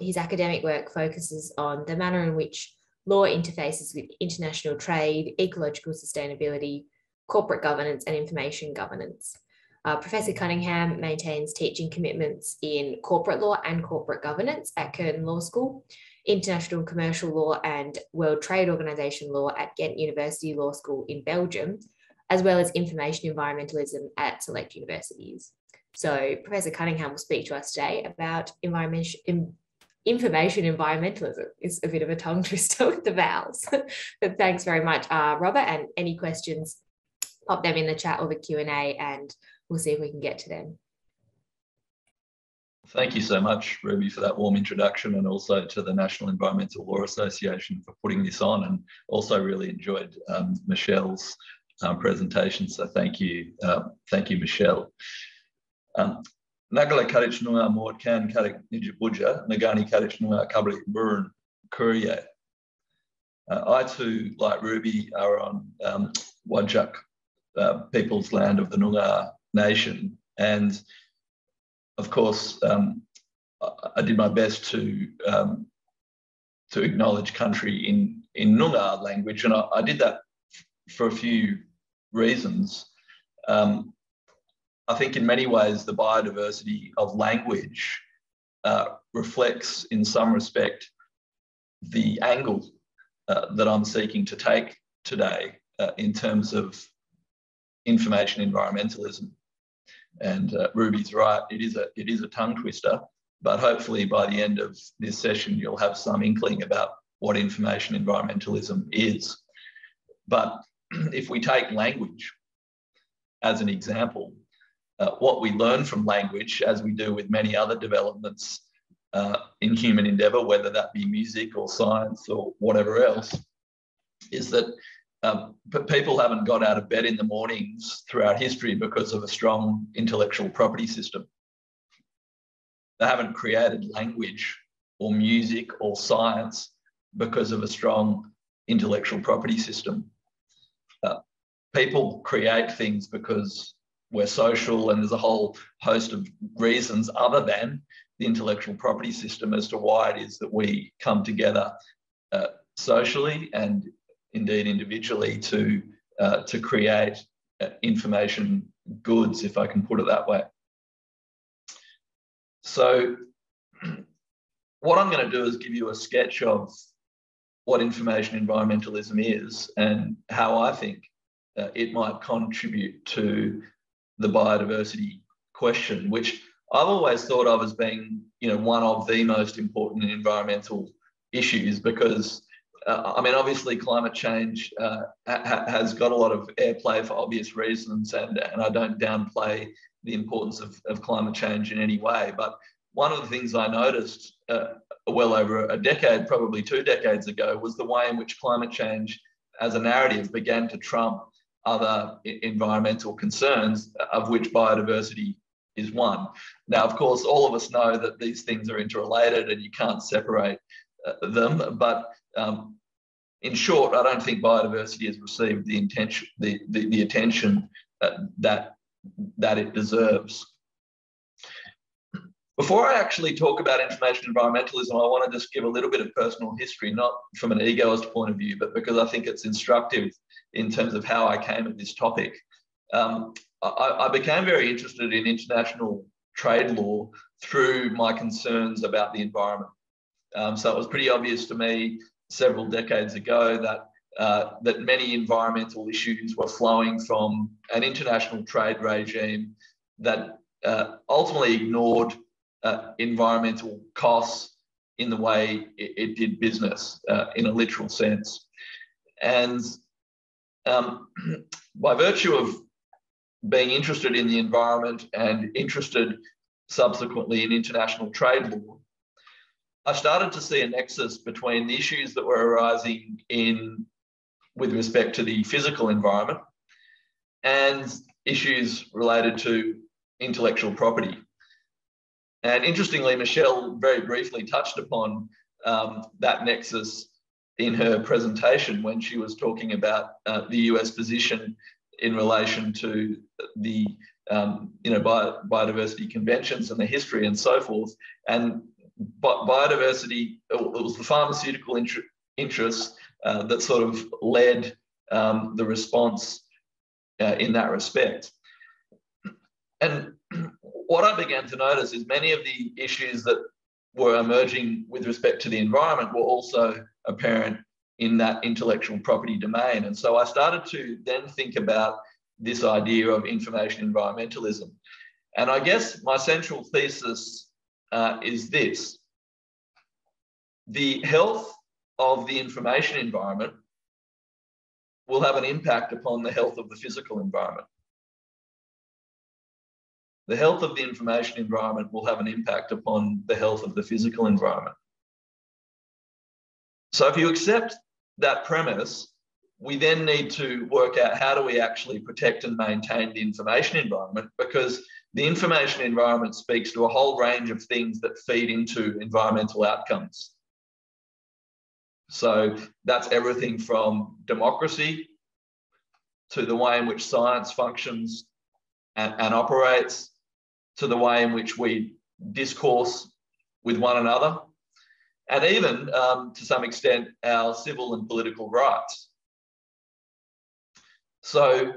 His academic work focuses on the manner in which law interfaces with international trade, ecological sustainability, corporate governance, and information governance. Professor Cunningham maintains teaching commitments in corporate law and corporate governance at Curtin Law School, international commercial law and World Trade Organization law at Ghent University Law School in Belgium, as well as information environmentalism at select universities. So Professor Cunningham will speak to us today about information environmentalism. It's a bit of a tongue twister with the vowels, but thanks very much, Robert, and any questions, pop them in the chat or the Q&A and we'll see if we can get to them. Thank you so much, Ruby, for that warm introduction, and also to the National Environmental Law Association for putting this on, and also really enjoyed Michelle's presentation. So thank you, Michelle. Nagala karich nunga mort kan karik nijibuja, nagani karich nunga kabli burn courier. I too, like Ruby, are on Whadjuk people's land of the Noongar Nation, and of course, I did my best to acknowledge country in Noongar language, and I did that for a few reasons. I think in many ways the biodiversity of language reflects, in some respect, the angle that I'm seeking to take today in terms of information environmentalism. And Ruby's right, it is a tongue twister, but hopefully by the end of this session, you'll have some inkling about what information environmentalism is. But if we take language as an example, what we learn from language, as we do with many other developments in human endeavour, whether that be music or science or whatever else, is that people haven't got out of bed in the mornings throughout history because of a strong intellectual property system. They haven't created language or music or science because of a strong intellectual property system. People create things because we're social, and there's a whole host of reasons other than the intellectual property system as to why it is that we come together socially and indeed individually to create information goods, if I can put it that way. So what I'm going to do is give you a sketch of what information environmentalism is and how I think it might contribute to the biodiversity question, which I've always thought of as being, one of the most important environmental issues because, I mean, obviously climate change has got a lot of airplay for obvious reasons, and I don't downplay the importance of climate change in any way. But one of the things I noticed well over a decade, probably 2 decades ago, was the way in which climate change as a narrative began to trump other environmental concerns, of which biodiversity is one. Now, of course, all of us know that these things are interrelated and you can't separate them. But in short, I don't think biodiversity has received the attention that it deserves. Before I actually talk about information environmentalism, I want to just give a little bit of personal history, not from an egoist point of view, but because I think it's instructive in terms of how I came at this topic. I became very interested in international trade law through my concerns about the environment. So it was pretty obvious to me several decades ago that many environmental issues were flowing from an international trade regime that ultimately ignored environmental costs in the way it did business in a literal sense. And by virtue of being interested in the environment and interested subsequently in international trade law, I started to see a nexus between the issues that were arising with respect to the physical environment and issues related to intellectual property. And interestingly, Michelle very briefly touched upon that nexus in her presentation when she was talking about the US position in relation to the biodiversity conventions and the history and so forth. And biodiversity, it was the pharmaceutical interests that sort of led the response in that respect. And what I began to notice is many of the issues that were emerging with respect to the environment were also apparent in that intellectual property domain. And so I started to then think about this idea of information environmentalism. And I guess my central thesis is this: the health of the information environment will have an impact upon the health of the physical environment. The health of the information environment will have an impact upon the health of the physical environment. So if you accept that premise, we then need to work out how do we actually protect and maintain the information environment, because the information environment speaks to a whole range of things that feed into environmental outcomes. So that's everything from democracy to the way in which science functions and operates, to the way in which we discourse with one another, and even to some extent our civil and political rights. So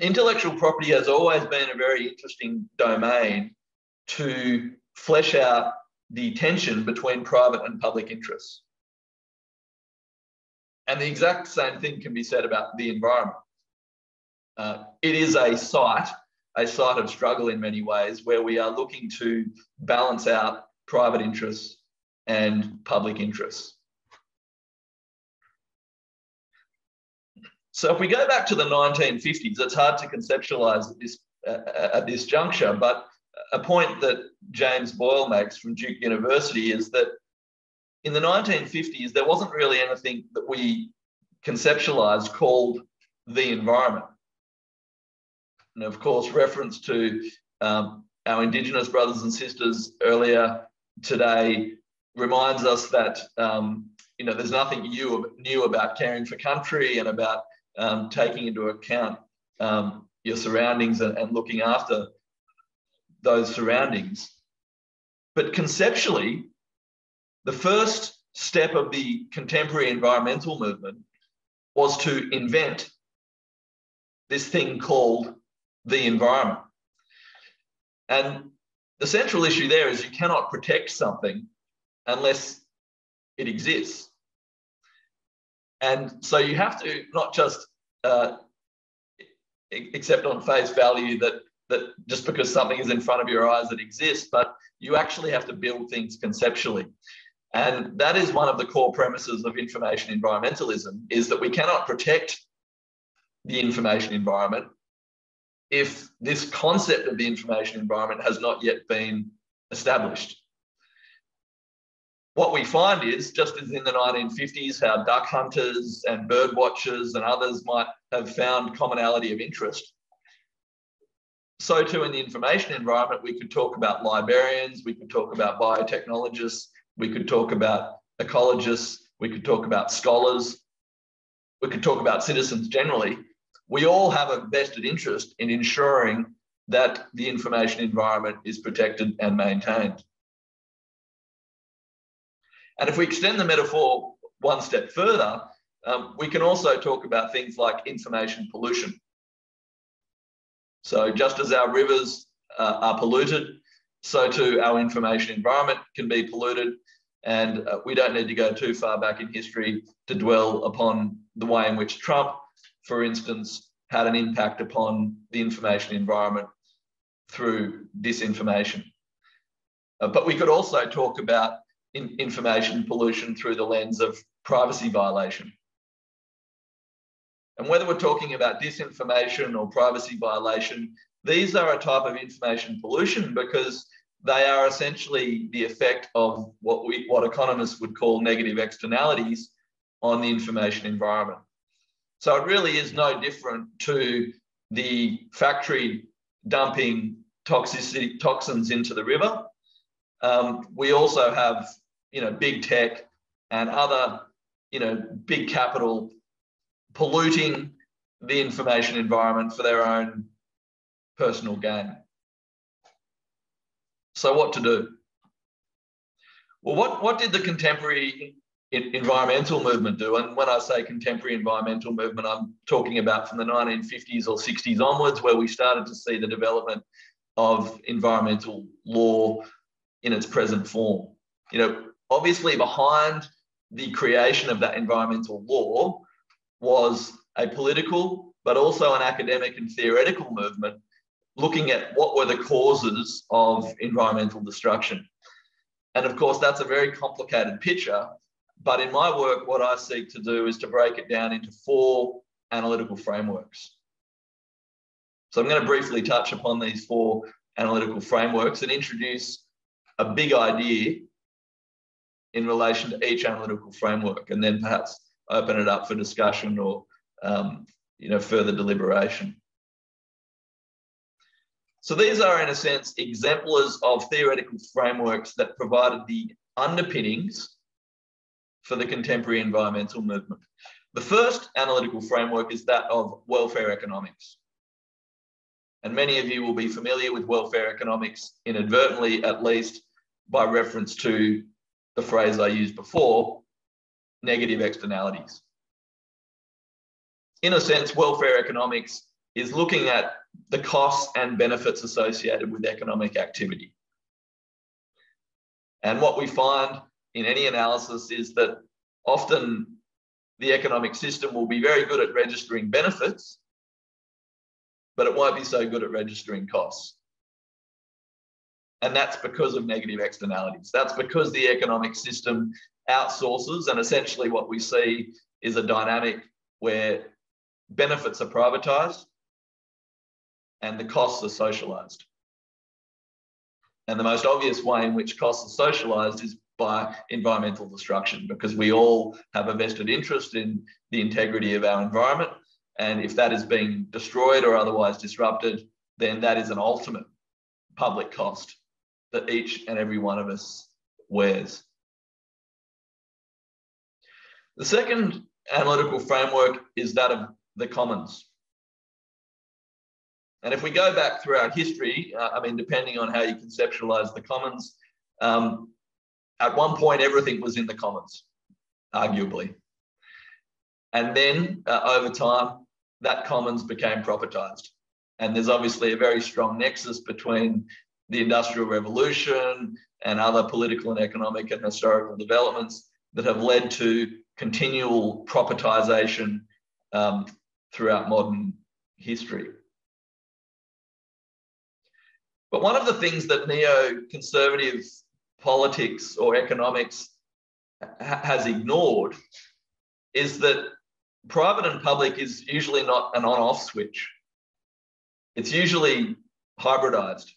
intellectual property has always been a very interesting domain to flesh out the tension between private and public interests. And the exact same thing can be said about the environment. It is a site of struggle in many ways, where we are looking to balance out private interests and public interests. So if we go back to the 1950s, it's hard to conceptualize at this juncture, but a point that James Boyle makes from Duke University is that in the 1950s, there wasn't really anything that we conceptualized called the environment. And of course, reference to our Indigenous brothers and sisters earlier today reminds us that there's nothing new about caring for country and about taking into account your surroundings and looking after those surroundings. But conceptually, the first step of the contemporary environmental movement was to invent this thing called the environment. And the central issue there is you cannot protect something unless it exists. And so you have to not just accept on face value that just because something is in front of your eyes it exists, but you actually have to build things conceptually. And that is one of the core premises of information environmentalism, is that we cannot protect the information environment if this concept of the information environment has not yet been established. What we find is, just as in the 1950s, how duck hunters and bird watchers and others might have found commonality of interest, so too in the information environment, we could talk about librarians, we could talk about biotechnologists, we could talk about ecologists, we could talk about scholars, we could talk about citizens generally. We all have a vested interest in ensuring that the information environment is protected and maintained. And if we extend the metaphor one step further, we can also talk about things like information pollution. So just as our rivers are polluted, so too our information environment can be polluted. And we don't need to go too far back in history to dwell upon the way in which Trump, for instance, had an impact upon the information environment through disinformation. But we could also talk about information pollution through the lens of privacy violation. And whether we're talking about disinformation or privacy violation, these are a type of information pollution because they are essentially the effect of what economists would call negative externalities on the information environment. So it really is no different to the factory dumping toxins into the river. We also have, big tech and other, big capital polluting the information environment for their own personal gain. So what to do? Well, what did the contemporary environmental movement do? And when I say contemporary environmental movement, I'm talking about from the 1950s or 60s onwards, where we started to see the development of environmental law in its present form. Obviously behind the creation of that environmental law was a political, but also an academic and theoretical movement looking at what were the causes of environmental destruction. And of course, that's a very complicated picture, but in my work, what I seek to do is to break it down into 4 analytical frameworks. So I'm going to briefly touch upon these 4 analytical frameworks and introduce a big idea in relation to each analytical framework, and then perhaps open it up for discussion or further deliberation. So these are, in a sense, exemplars of theoretical frameworks that provided the underpinnings for the contemporary environmental movement. The first analytical framework is that of welfare economics. And many of you will be familiar with welfare economics inadvertently, at least by reference to the phrase I used before, negative externalities. In a sense, welfare economics is looking at the costs and benefits associated with economic activity. And what we find in any analysis is that often the economic system will be very good at registering benefits, but it won't be so good at registering costs. And that's because of negative externalities. That's because the economic system outsources, and essentially what we see is a dynamic where benefits are privatized and the costs are socialized. And the most obvious way in which costs are socialized is by environmental destruction, because we all have a vested interest in the integrity of our environment. And if that is being destroyed or otherwise disrupted, then that is an ultimate public cost that each and every one of us wears. The second analytical framework is that of the commons. And if we go back throughout history, depending on how you conceptualize the commons, at one point, everything was in the commons, arguably. And then over time, that commons became propertized. And there's obviously a very strong nexus between the Industrial Revolution and other political and economic and historical developments that have led to continual propertization throughout modern history. But one of the things that neoconservative politics or economics has ignored is that private and public is usually not an on-off switch. It's usually hybridized.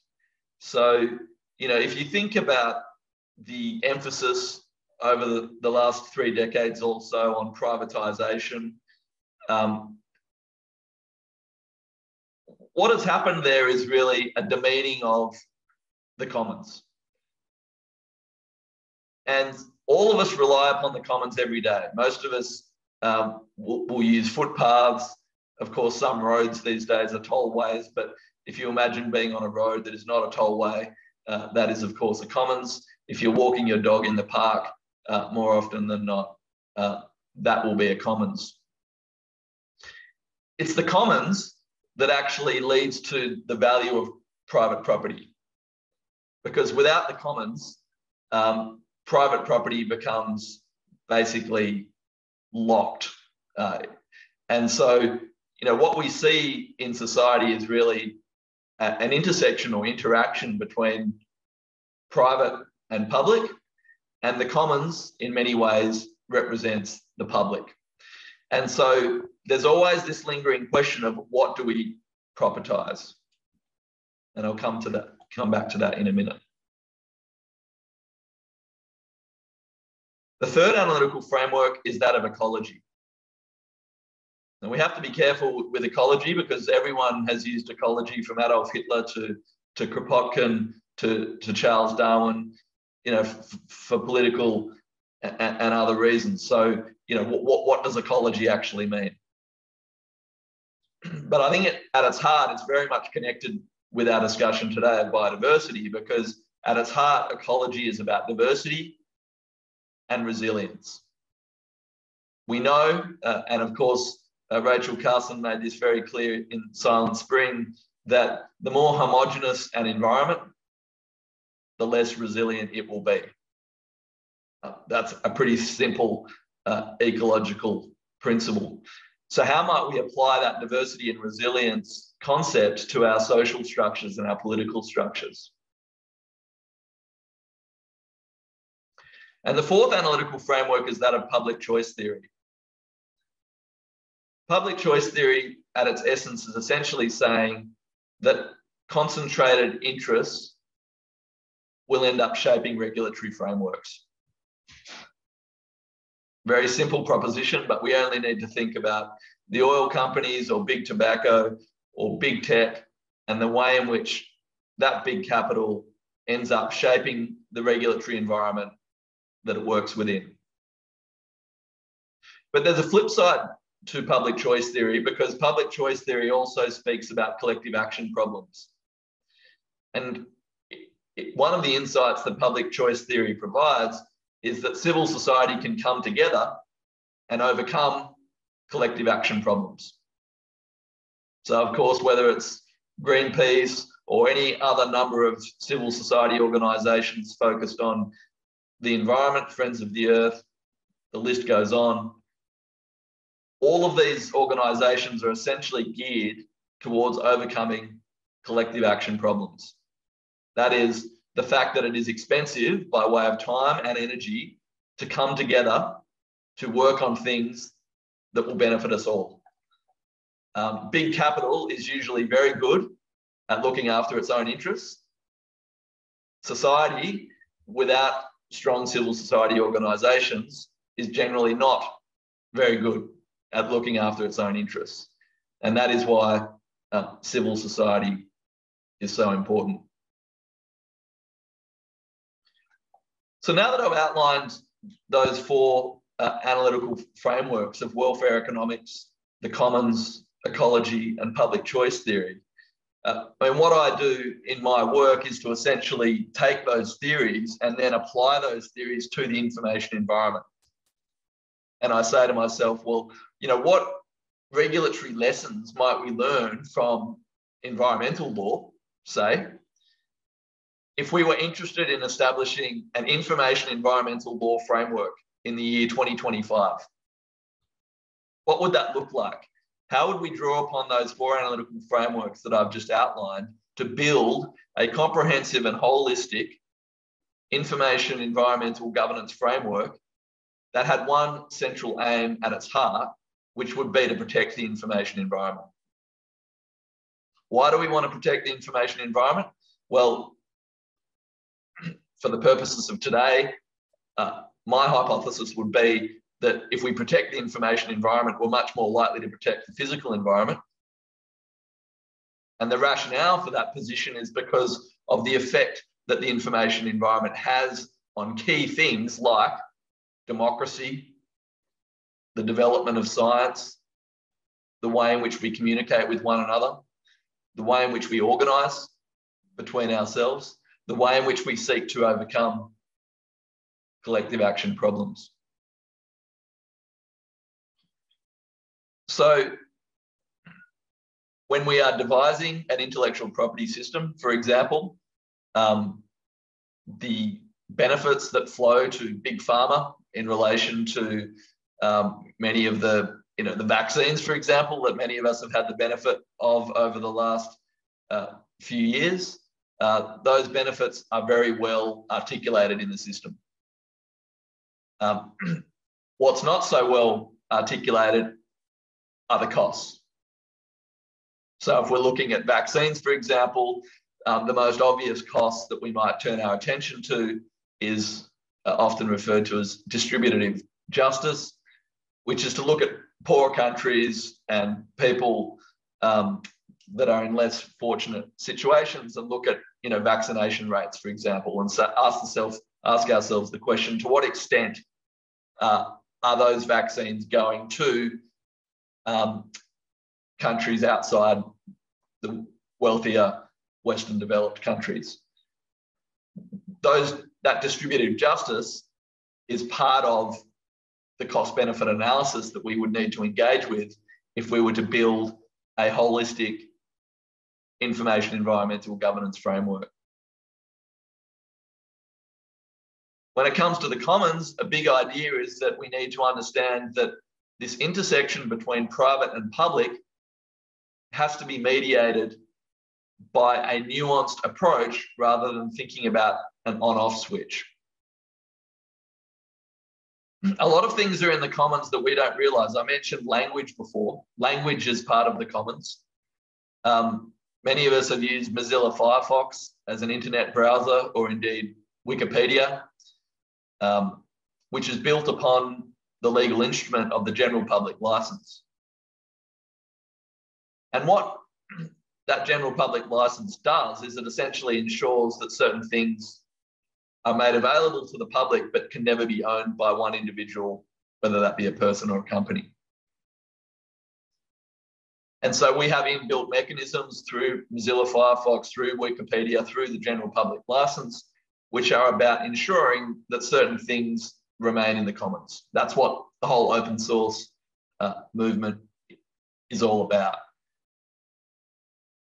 So, if you think about the emphasis over the last 3 decades or so on privatization, what has happened there is really a demeaning of the commons. And all of us rely upon the commons every day. Most of us will use footpaths. Of course, some roads these days are tollways, but if you imagine being on a road that is not a tollway, that is, of course, a commons. If you're walking your dog in the park, more often than not, that will be a commons. It's the commons that actually leads to the value of private property. Because without the commons, private property becomes basically locked. And so, what we see in society is really an intersection or interaction between private and public, and the commons in many ways represents the public. And so there's always this lingering question of what do we propertize? And I'll come back to that in a minute. The third analytical framework is that of ecology. Now, we have to be careful with ecology because everyone has used ecology, from Adolf Hitler to Kropotkin to Charles Darwin, for political and other reasons. So, what does ecology actually mean? But I think at its heart, it's very much connected with our discussion today of biodiversity, because at its heart, ecology is about diversity and resilience. We know, and of course, Rachel Carson made this very clear in Silent Spring, that the more homogeneous an environment, the less resilient it will be. That's a pretty simple ecological principle. So how might we apply that diversity and resilience concept to our social structures and our political structures? And the fourth analytical framework is that of public choice theory. Public choice theory, at its essence, is essentially saying that concentrated interests will end up shaping regulatory frameworks. Very simple proposition, but we only need to think about the oil companies or big tobacco or big tech and the way in which that big capital ends up shaping the regulatory environment that it works within. But there's a flip side to public choice theory, because public choice theory also speaks about collective action problems. And one of the insights that public choice theory provides is that civil society can come together and overcome collective action problems. So, of course, whether it's Greenpeace or any other number of civil society organisations focused on the environment, Friends of the Earth, the list goes on, all of these organisations are essentially geared towards overcoming collective action problems. That is, the fact that it is expensive by way of time and energy to come together to work on things that will benefit us all. Big capital is usually very good at looking after its own interests. Society, without strong civil society organisations, is generally not very good at looking after its own interests. And that is why civil society is so important. So now that I've outlined those four analytical frameworks of welfare economics, the commons, ecology, and public choice theory, and what I do in my work is to essentially take those theories and then apply those theories to the information environment. And I say to myself, well, what regulatory lessons might we learn from environmental law, say, if we were interested in establishing an information environmental law framework in the year 2025? What would that look like? How would we draw upon those four analytical frameworks that I've just outlined to build a comprehensive and holistic information environmental governance framework that had one central aim at its heart, which would be to protect the information environment. Why do we want to protect the information environment? Well, for the purposes of today, my hypothesis would be that if we protect the information environment, we're much more likely to protect the physical environment. And the rationale for that position is because of the effect that the information environment has on key things like democracy, the development of science, the way in which we communicate with one another, the way in which we organise between ourselves, the way in which we seek to overcome collective action problems. So when we are devising an intellectual property system, for example, the benefits that flow to big pharma in relation to many of the vaccines, for example, that many of us have had the benefit of over the last few years, those benefits are very well articulated in the system. What's not so well articulated are the costs. So if we're looking at vaccines, for example, the most obvious cost that we might turn our attention to is often referred to as distributive justice, which is to look at poor countries and people that are in less fortunate situations and look at vaccination rates, for example, and so ask ourselves the question: to what extent are those vaccines going to countries outside the wealthier Western developed countries? That distributive justice is part of the cost-benefit analysis that we would need to engage with if we were to build a holistic information environmental governance framework. When it comes to the commons, a big idea is that we need to understand that this intersection between private and public has to be mediated by a nuanced approach rather than thinking about an on-off switch. A lot of things are in the commons that we don't realise. I mentioned language before. Language is part of the commons. Many of us have used Mozilla Firefox as an internet browser, or indeed Wikipedia, which is built upon the legal instrument of the general public licence. And what that general public licence does is it essentially ensures that certain things are made available to the public but can never be owned by one individual, whether that be a person or a company. And so we have inbuilt mechanisms through Mozilla Firefox, through Wikipedia, through the general public licence, which are about ensuring that certain things remain in the commons. That's what the whole open source movement is all about.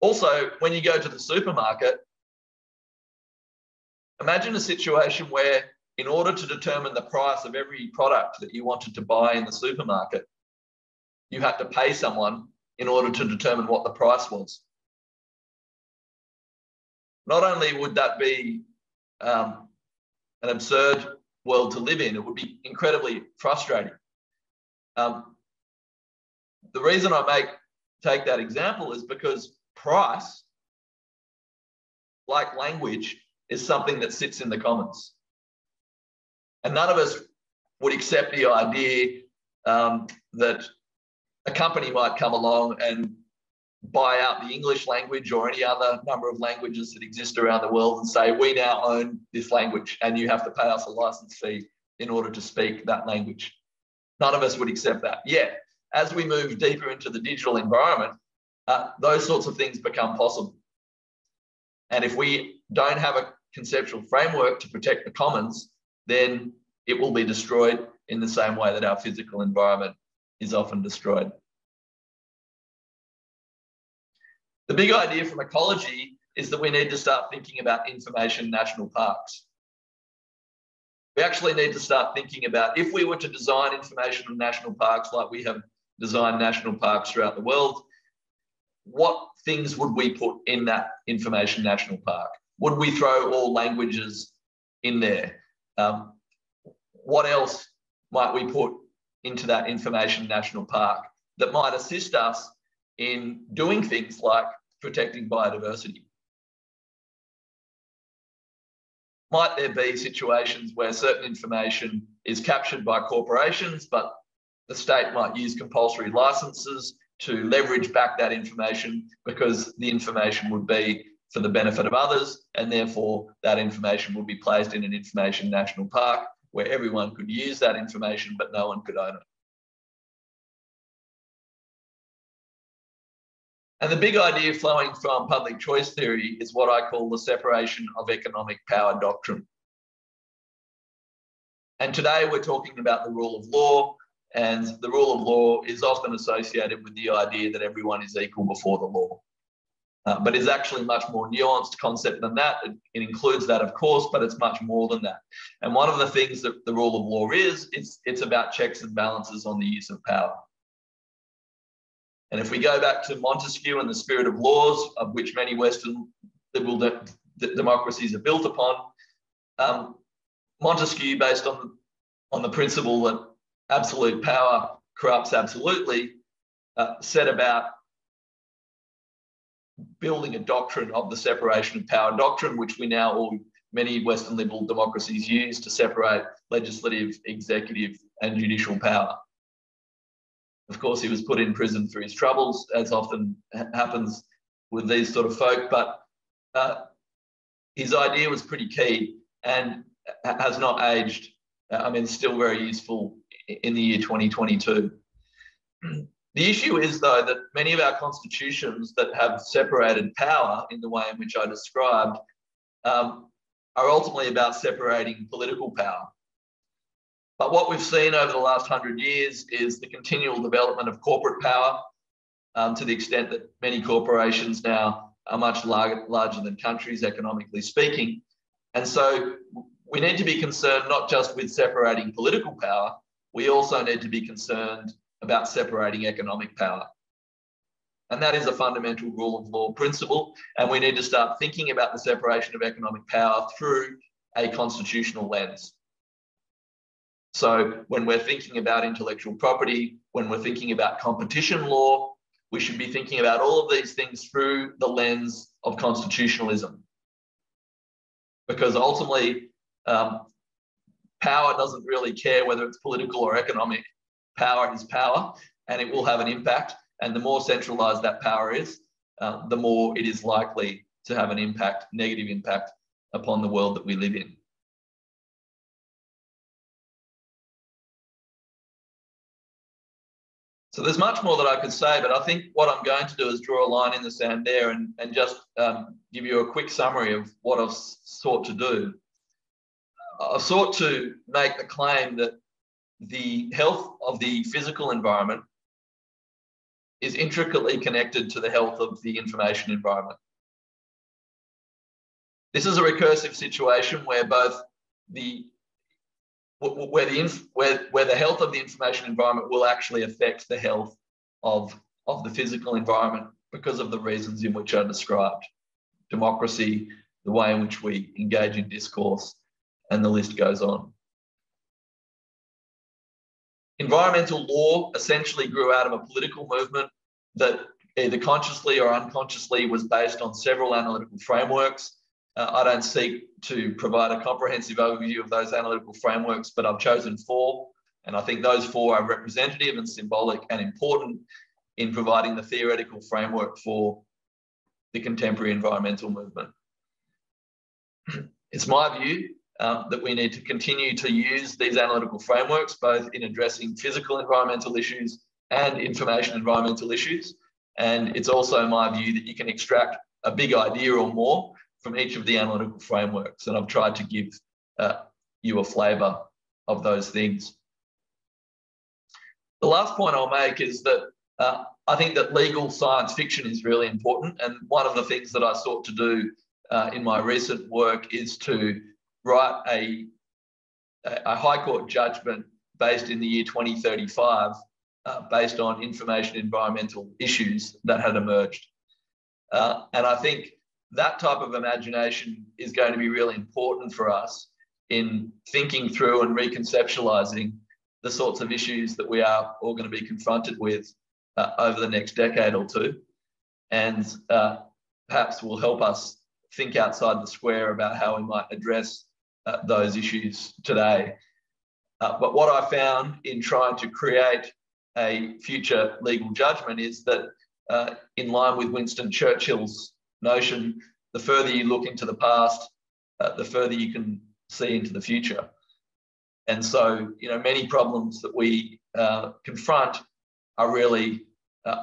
Also, when you go to the supermarket, imagine a situation where, in order to determine the price of every product that you wanted to buy in the supermarket, you had to pay someone in order to determine what the price was. Not only would that be an absurd world to live in, it would be incredibly frustrating. The reason I take that example is because price, like language, is something that sits in the commons. And none of us would accept the idea that a company might come along and buy out the English language or any other number of languages that exist around the world and say, we now own this language and you have to pay us a license fee in order to speak that language. None of us would accept that. Yet, as we move deeper into the digital environment, those sorts of things become possible. And if we don't have a conceptual framework to protect the commons, then it will be destroyed in the same way that our physical environment is often destroyed. The big idea from ecology is that we need to start thinking about information national parks. We actually need to start thinking about, if we were to design information national parks like we have designed national parks throughout the world, what things would we put in that information national park? Would we throw all languages in there? What else might we put into that information national park that might assist us in doing things like protecting biodiversity? Might there be situations where certain information is captured by corporations, but the state might use compulsory licenses to leverage back that information because the information would be for the benefit of others, and therefore that information would be placed in an information national park where everyone could use that information, but no one could own it. And the big idea flowing from public choice theory is what I call the separation of economic power doctrine. And today we're talking about the rule of law, and the rule of law is often associated with the idea that everyone is equal before the law. But it's actually a much more nuanced concept than that. It includes that, of course, but it's much more than that. And one of the things that the rule of law is, it's about checks and balances on the use of power. And if we go back to Montesquieu and the spirit of laws, of which many Western liberal democracies are built upon, Montesquieu, based on the principle that absolute power corrupts absolutely, set about building a doctrine of the separation of power doctrine, which we now many Western liberal democracies use to separate legislative, executive, and judicial power. Of course, he was put in prison for his troubles, as often happens with these sort of folk, but his idea was pretty key and has not aged. I mean, still very useful in the year 2022. The issue is, though, that many of our constitutions that have separated power in the way in which I described are ultimately about separating political power. But what we've seen over the last 100 years is the continual development of corporate power, to the extent that many corporations now are much larger than countries, economically speaking. And so we need to be concerned not just with separating political power, we also need to be concerned about separating economic power. And that is a fundamental rule of law principle. And we need to start thinking about the separation of economic power through a constitutional lens. So when we're thinking about intellectual property, when we're thinking about competition law, we should be thinking about all of these things through the lens of constitutionalism. Because ultimately, power doesn't really care whether it's political or economic. Power is power, and it will have an impact. And the more centralised that power is, the more it is likely to have an impact, negative impact, upon the world that we live in. So there's much more that I could say, but I think what I'm going to do is draw a line in the sand there and just give you a quick summary of what I've sought to do. I've sought to make the claim that the health of the physical environment is intricately connected to the health of the information environment. This is a recursive situation where both where the health of the information environment will actually affect the health of the physical environment because of the reasons in which I described. Democracy, the way in which we engage in discourse, and the list goes on. Environmental law essentially grew out of a political movement that either consciously or unconsciously was based on several analytical frameworks. I don't seek to provide a comprehensive overview of those analytical frameworks, but I've chosen 4, and I think those 4 are representative and symbolic and important in providing the theoretical framework for the contemporary environmental movement. It's my view that we need to continue to use these analytical frameworks, both in addressing physical environmental issues and information environmental issues. And it's also my view that you can extract a big idea or more from each of the analytical frameworks. And I've tried to give you a flavour of those things. The last point I'll make is that I think that legal science fiction is really important. And one of the things that I sought to do in my recent work is to write a High Court judgment based in the year 2035, based on information environmental issues that had emerged. And I think that type of imagination is going to be really important for us in thinking through and reconceptualising the sorts of issues that we are all going to be confronted with over the next decade or two, and perhaps will help us think outside the square about how we might address those issues today. But what I found in trying to create a future legal judgment is that in line with Winston Churchill's notion, the further you look into the past, the further you can see into the future. And so, many problems that we confront are really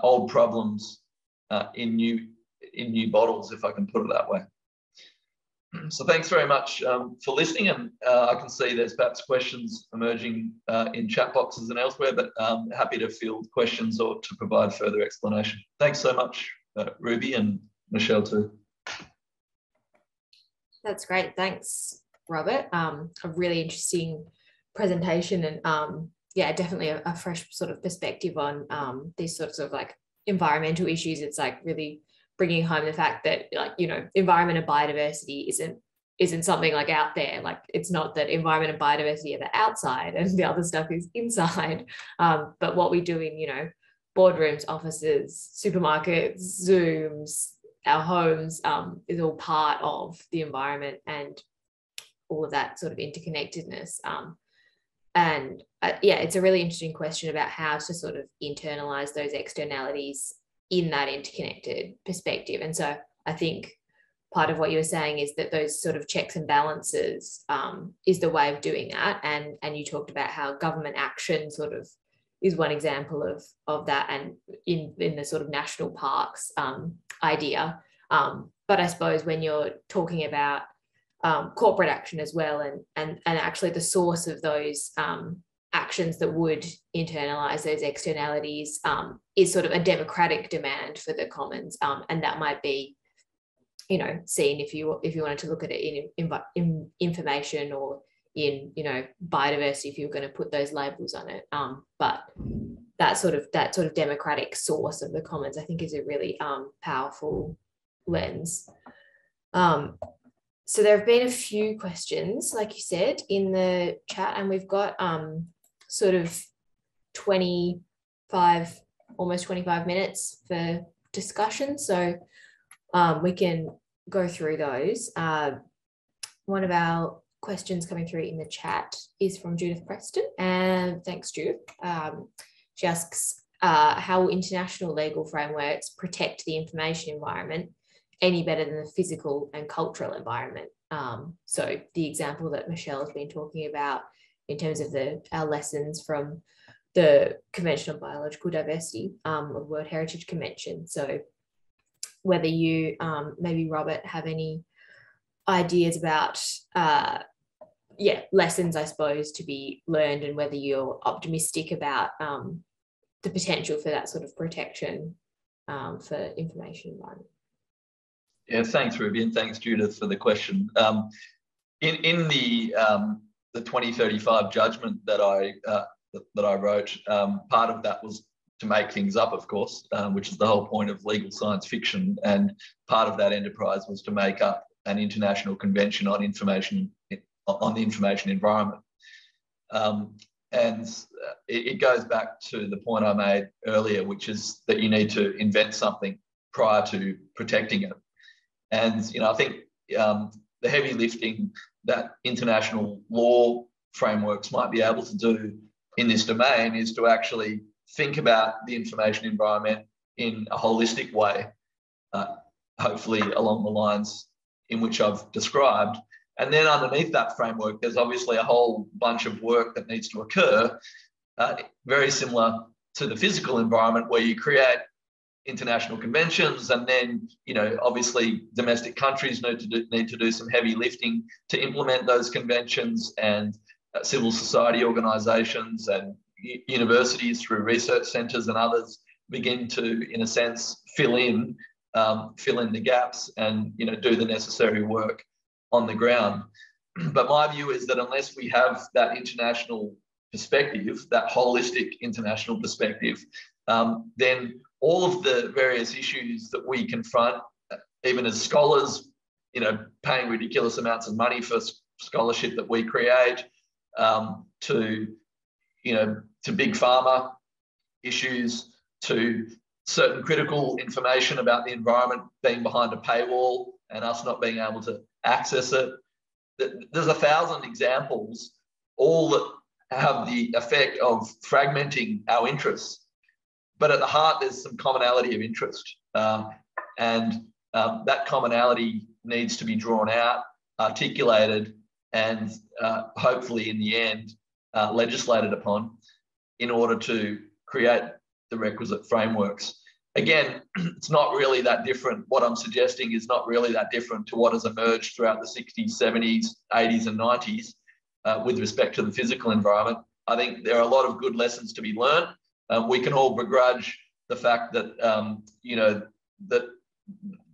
old problems in new bottles, if I can put it that way. So thanks very much for listening, and I can see there's perhaps questions emerging in chat boxes and elsewhere, but happy to field questions or to provide further explanation. Thanks so much, Ruby, and Michelle too. That's great. Thanks, Robert. A really interesting presentation, and yeah, definitely a fresh sort of perspective on these sorts of like environmental issues. It's like really bringing home the fact that, like, environment and biodiversity isn't something like out there. Like, it's not that environment and biodiversity are the outside and the other stuff is inside. But what we do in, boardrooms, offices, supermarkets, Zooms, our homes, is all part of the environment and all of that sort of interconnectedness. And yeah, it's a really interesting question about how to sort of internalize those externalities in that interconnected perspective. And so I think part of what you were saying is that those sort of checks and balances is the way of doing that. And you talked about how government action sort of is one example of that, and in the sort of national parks idea. But I suppose when you're talking about corporate action as well, and actually the source of those actions that would internalize those externalities is sort of a democratic demand for the commons, and that might be, seen if you wanted to look at it in information or in biodiversity, if you're going to put those labels on it. But that sort of democratic source of the commons, I think, is a really powerful lens. So there have been a few questions, like you said, in the chat, and we've got sort of almost 25 minutes for discussion. So we can go through those. One of our questions coming through in the chat is from Judith Preston, and thanks, Judith. She asks, how will international legal frameworks protect the information environment any better than the physical and cultural environment? So the example that Michelle has been talking about in terms of our lessons from the Convention on Biological Diversity, or the World Heritage Convention. So whether you, maybe Robert, have any ideas about, lessons, I suppose, to be learned, and whether you're optimistic about the potential for that sort of protection for information environment. Yeah, thanks, Ruby, and thanks, Judith, for the question. In the 2035 judgment that I wrote, part of that was to make things up, of course, which is the whole point of legal science fiction. And part of that enterprise was to make up an international convention on the information environment. And it goes back to the point I made earlier, which is that you need to invent something prior to protecting it. And I think the heavy lifting that international law frameworks might be able to do in this domain is to actually think about the information environment in a holistic way, hopefully along the lines in which I've described. And then underneath that framework, there's obviously a whole bunch of work that needs to occur, very similar to the physical environment, where you create international conventions, and then, obviously domestic countries need to do some heavy lifting to implement those conventions, and civil society organisations and universities through research centres and others begin to, in a sense, fill in the gaps and do the necessary work on the ground. But my view is that unless we have that international perspective, that holistic international perspective, then all of the various issues that we confront, even as scholars, paying ridiculous amounts of money for scholarship that we create, to to big pharma issues, to certain critical information about the environment being behind a paywall and us not being able to access it. There's 1,000 examples, all that have the effect of fragmenting our interests. But at the heart, there's some commonality of interest. That commonality needs to be drawn out, articulated, and hopefully in the end, legislated upon in order to create the requisite frameworks. Again, it's not really that different. What I'm suggesting is not really that different to what has emerged throughout the 60s, 70s, 80s, and 90s with respect to the physical environment. I think there are a lot of good lessons to be learned. We can all begrudge the fact that,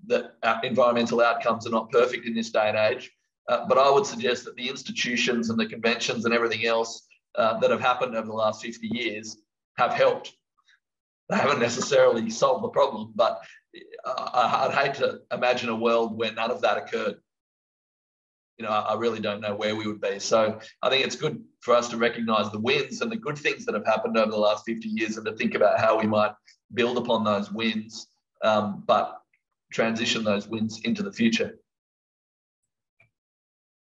that environmental outcomes are not perfect in this day and age. But I would suggest that the institutions and the conventions and everything else that have happened over the last 50 years have helped. They haven't necessarily solved the problem, but I'd hate to imagine a world where none of that occurred. I really don't know where we would be. So I think it's good for us to recognise the wins and the good things that have happened over the last 50 years and to think about how we might build upon those wins, but transition those wins into the future.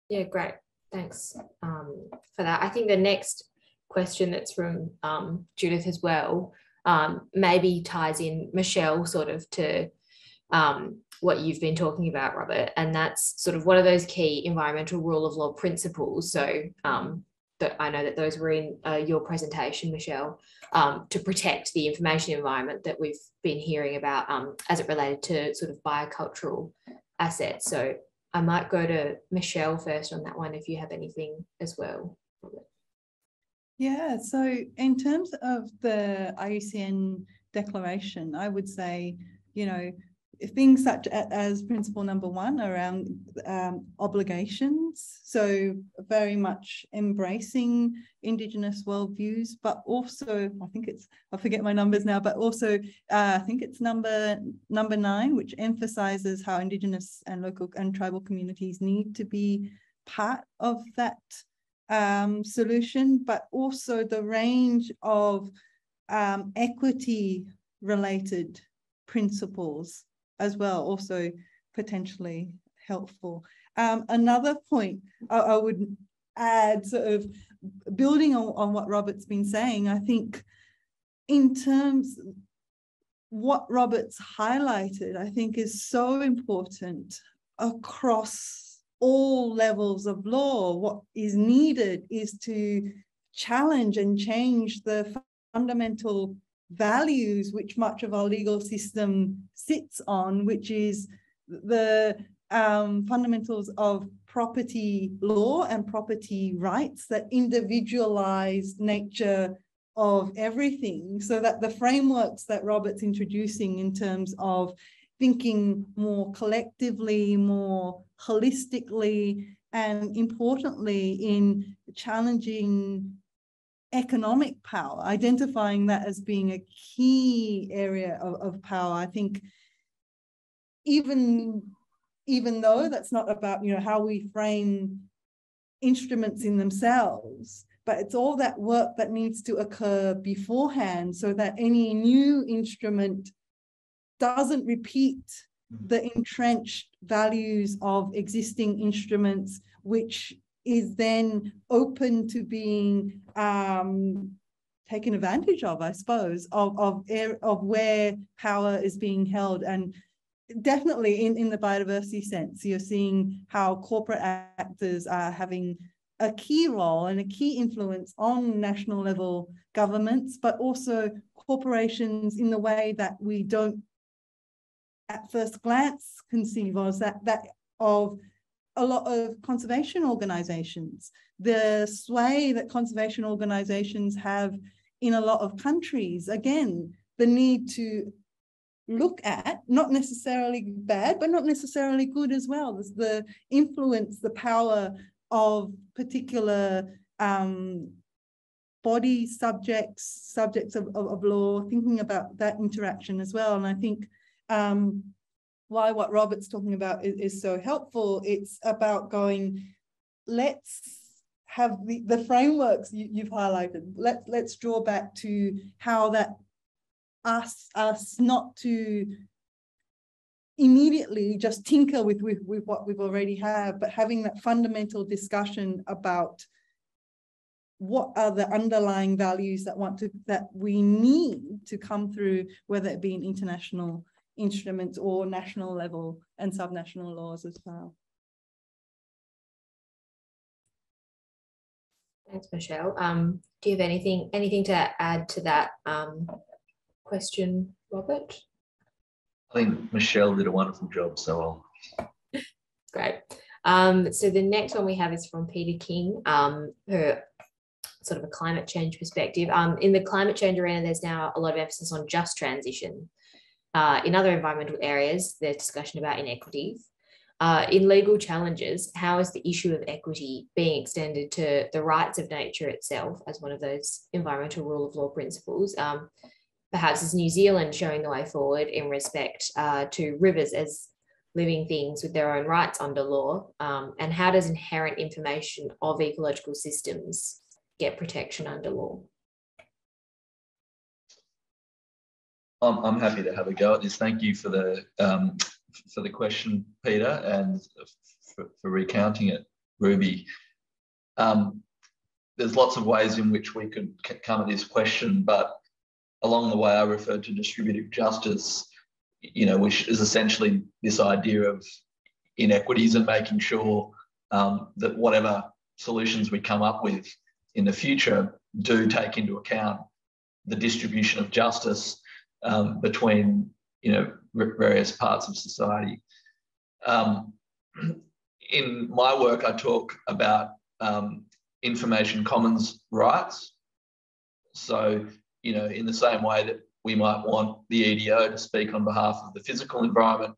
Yeah, great. Thanks for that. I think the next question that's from Judith as well maybe ties in, Michelle, sort of to what you've been talking about, Robert, and that's sort of what are those key environmental rule of law principles? So that I know that those were in your presentation, Michelle, to protect the information environment that we've been hearing about as it related to sort of biocultural assets. So I might go to Michelle first on that one if you have anything as well, Robert. Yeah, so in terms of the Iucn Declaration, I would say, things such as principle number 1 around obligations, so very much embracing Indigenous worldviews, but also, I forget my numbers now, but also I think it's number 9, which emphasizes how Indigenous and local and tribal communities need to be part of that solution, but also the range of equity related principles as well, also potentially helpful. Another point I would add, sort of building on what Robert's been saying, I think in terms what Robert's highlighted, I think is so important across all levels of law. What is needed is to challenge and change the fundamental values which much of our legal system sits on, which is the fundamentals of property law and property rights, that individualized nature of everything, so that the frameworks that Robert's introducing in terms of thinking more collectively, more holistically, and importantly in challenging economic power, identifying that as being a key area of power. I think even though that's not about how we frame instruments in themselves, but it's all that work that needs to occur beforehand so that any new instrument doesn't repeat the entrenched values of existing instruments, which is then open to being taken advantage of, I suppose, of where power is being held. And definitely in the biodiversity sense, you're seeing how corporate actors are having a key role and a key influence on national level governments, but also corporations in the way that we don't at first glance conceive of, that of a lot of conservation organizations, the sway that conservation organizations have in a lot of countries. Again, the need to look at, not necessarily bad, but not necessarily good as well. There's the influence, the power of particular body subjects of law, thinking about that interaction as well. And I think why what Robert's talking about is so helpful. It's about going, let's have the frameworks you've highlighted. Let's draw back to how that asks us not to immediately just tinker with what we've already have, but having that fundamental discussion about what are the underlying values that we need to come through, whether it be in international instruments or national level and subnational laws as well. Thanks, Michelle. Do you have anything to add to that question, Robert? I think Michelle did a wonderful job, so Great. So the next one we have is from Peter King, her sort of a climate change perspective. In the climate change arena, there's now a lot of emphasis on just transition. In other environmental areas, there's discussion about inequities. In legal challenges, how is the issue of equity being extended to the rights of nature itself as one of those environmental rule of law principles? Perhaps is New Zealand showing the way forward in respect to rivers as living things with their own rights under law? And how does inherent information of ecological systems get protection under law? I'm happy to have a go at this. Thank you for the question, Peter, and for recounting it, Ruby. There's lots of ways in which we could come at this question, but along the way I referred to distributive justice, which is essentially this idea of inequities and making sure that whatever solutions we come up with in the future do take into account the distribution of justice between various parts of society. In my work, I talk about information commons rights. So, in the same way that we might want the EDO to speak on behalf of the physical environment,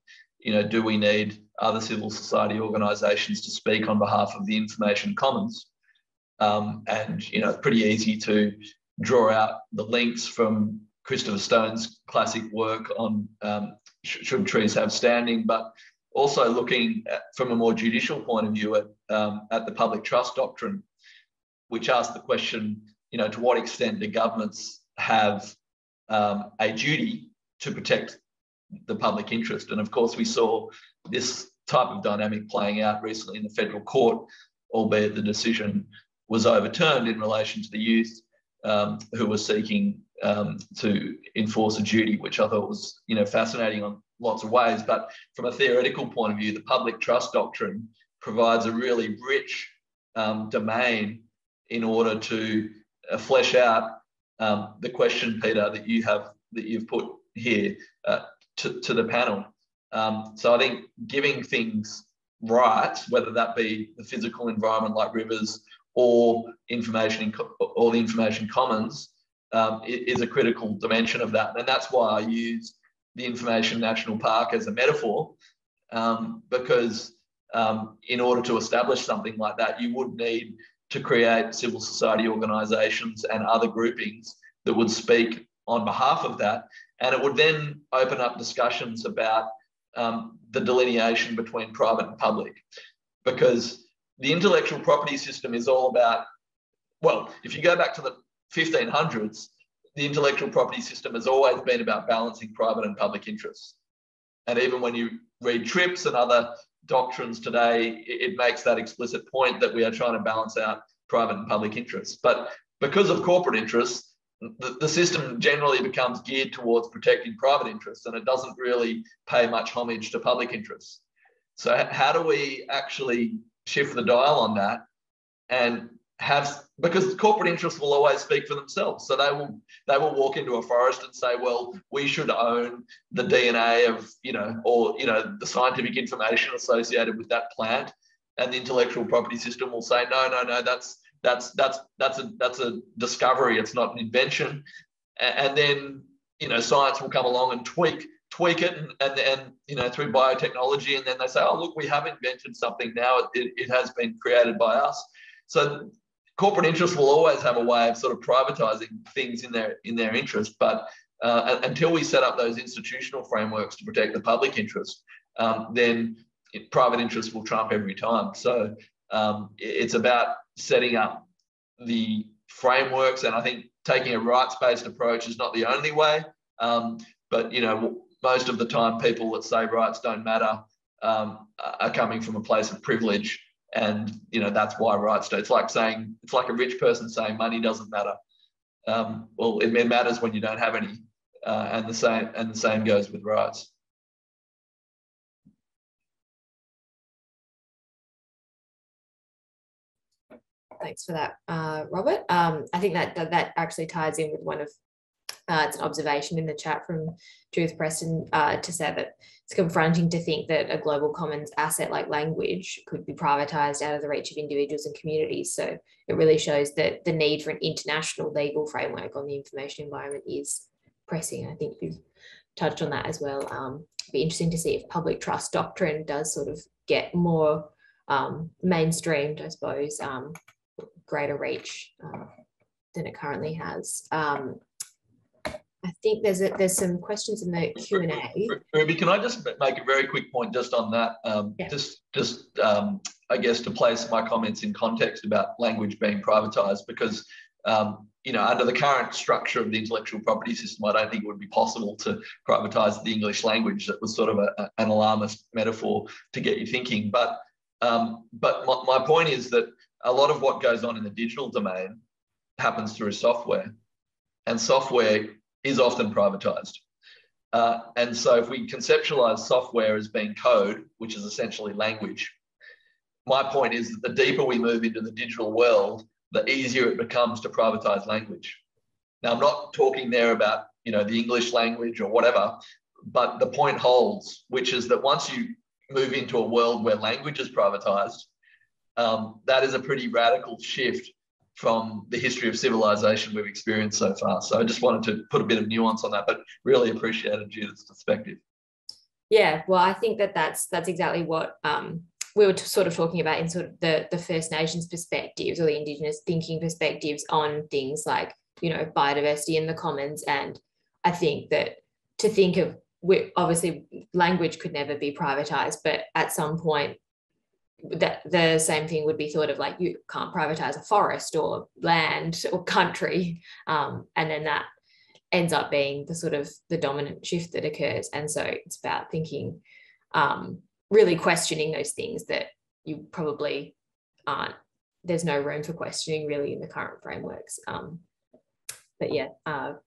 do we need other civil society organisations to speak on behalf of the information commons? It's pretty easy to draw out the links from Christopher Stone's classic work on should trees have standing, but also looking at, from a more judicial point of view at the public trust doctrine, which asks the question, to what extent do governments have a duty to protect the public interest? And of course, we saw this type of dynamic playing out recently in the federal court, albeit the decision was overturned in relation to the youth who were seeking to enforce a duty, which I thought was, fascinating on lots of ways. But from a theoretical point of view, the public trust doctrine provides a really rich domain in order to flesh out the question, Peter, that you've put here to the panel. So I think giving things rights, whether that be the physical environment like rivers or the information commons, is a critical dimension of that. And that's why I use the Information National Park as a metaphor, because in order to establish something like that, you would need to create civil society organisations and other groupings that would speak on behalf of that. And it would then open up discussions about the delineation between private and public, because the intellectual property system is all about, well, if you go back to the 1500s, the intellectual property system has always been about balancing private and public interests. And even when you read Trips and other doctrines today, it makes that explicit point that we are trying to balance out private and public interests. But because of corporate interests, the system generally becomes geared towards protecting private interests, and it doesn't really pay much homage to public interests. So how do we actually shift the dial on that and because corporate interests will always speak for themselves. So they will walk into a forest and say, well, we should own the DNA of, the scientific information associated with that plant. And the intellectual property system will say, no, that's a discovery. It's not an invention. And then, science will come along and tweak it and through biotechnology. And then they say, oh, look, we have invented something now. It has been created by us. So corporate interests will always have a way of sort of privatizing things in their interest. But until we set up those institutional frameworks to protect the public interest, then private interests will trump every time. So it's about setting up the frameworks. And I think taking a rights-based approach is not the only way. But, you know, most of the time people that say rights don't matter are coming from a place of privilege. And, you know, that's why rights don't. It's like a rich person saying money doesn't matter. Well, it matters when you don't have any. And the same goes with rights. Thanks for that, Robert. I think that actually ties in with one of it's an observation in the chat from Judith Preston to say that it's confronting to think that a global commons asset like language could be privatised out of the reach of individuals and communities. So it really shows that the need for an international legal framework on the information environment is pressing. I think you've touched on that as well. It'd be interesting to see if public trust doctrine does sort of get more mainstreamed, I suppose, greater reach than it currently has. I think there's some questions in the Q&A. Ruby, can I just make a very quick point just on that? Yeah. Just I guess to place my comments in context about language being privatised, because you know, under the current structure of the intellectual property system, I don't think it would be possible to privatise the English language. That was sort of an alarmist metaphor to get you thinking. But my point is that a lot of what goes on in the digital domain happens through software, and software is often privatised. And so if we conceptualise software as being code, which is essentially language, my point is that the deeper we move into the digital world, the easier it becomes to privatise language. Now, I'm not talking there about, you know, the English language or whatever, but the point holds, which is that once you move into a world where language is privatised, that is a pretty radical shift from the history of civilization we've experienced so far. So I just wanted to put a bit of nuance on that, but really appreciated Judith's perspective. Yeah, well, I think that's exactly what we were sort of talking about in sort of the First Nations perspectives or the Indigenous thinking perspectives on things like, you know, biodiversity in the commons. And I think that to think of, obviously language could never be privatised, but at some point that the same thing would be thought of, like you can't privatise a forest or land or country, and then that ends up being the sort of the dominant shift that occurs. And so it's about thinking, really questioning those things that you probably aren't, there's no room for questioning really in the current frameworks. But yeah,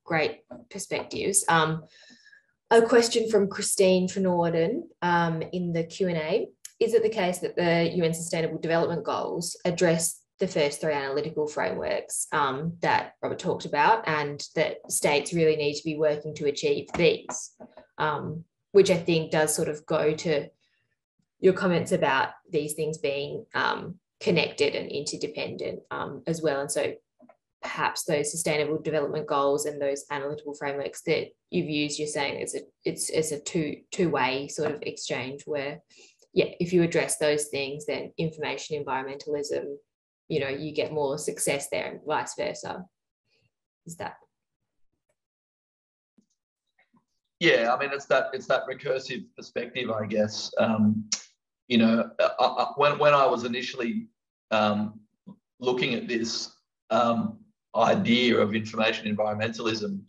great perspectives. A question from Christine van Orden in the Q&A. Is it the case that the UN Sustainable Development Goals address the first three analytical frameworks that Robert talked about, and that states really need to be working to achieve these, which I think does sort of go to your comments about these things being connected and interdependent as well. And so perhaps those sustainable development goals and those analytical frameworks that you've used, you're saying it's a two-way sort of exchange where, yeah, if you address those things, then information environmentalism, you know, you get more success there and vice versa. Is that? Yeah, I mean, it's that recursive perspective, I guess. You know, when I was initially looking at this idea of information environmentalism,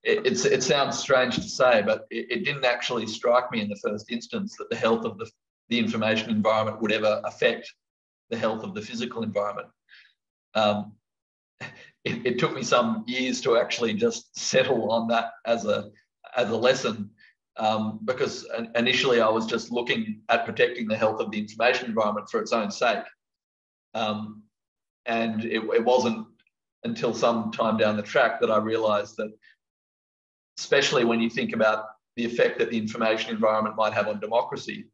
it sounds strange to say, but it didn't actually strike me in the first instance that the health of the information environment would ever affect the health of the physical environment. It took me some years to actually just settle on that as a lesson, because initially I was just looking at protecting the health of the information environment for its own sake. And it wasn't until some time down the track that I realised that, especially when you think about the effect that the information environment might have on democracy,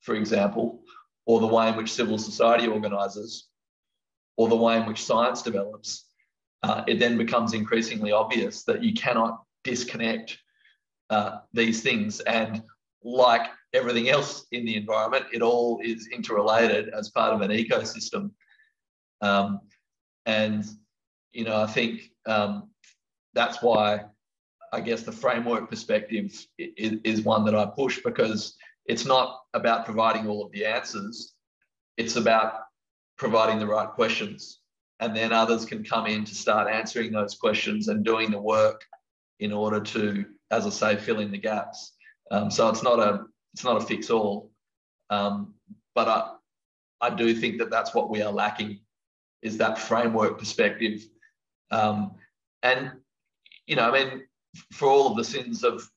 for example, or the way in which civil society organises, or the way in which science develops, it then becomes increasingly obvious that you cannot disconnect these things. And like everything else in the environment, it all is interrelated as part of an ecosystem. And, you know, I think that's why I guess the framework perspective is one that I push, because it's not about providing all of the answers. It's about providing the right questions. And then others can come in to start answering those questions and doing the work in order to, as I say, fill in the gaps. So it's not a fix-all, but I do think that that's what we are lacking, is that framework perspective. And you know, I mean, for all of the sins of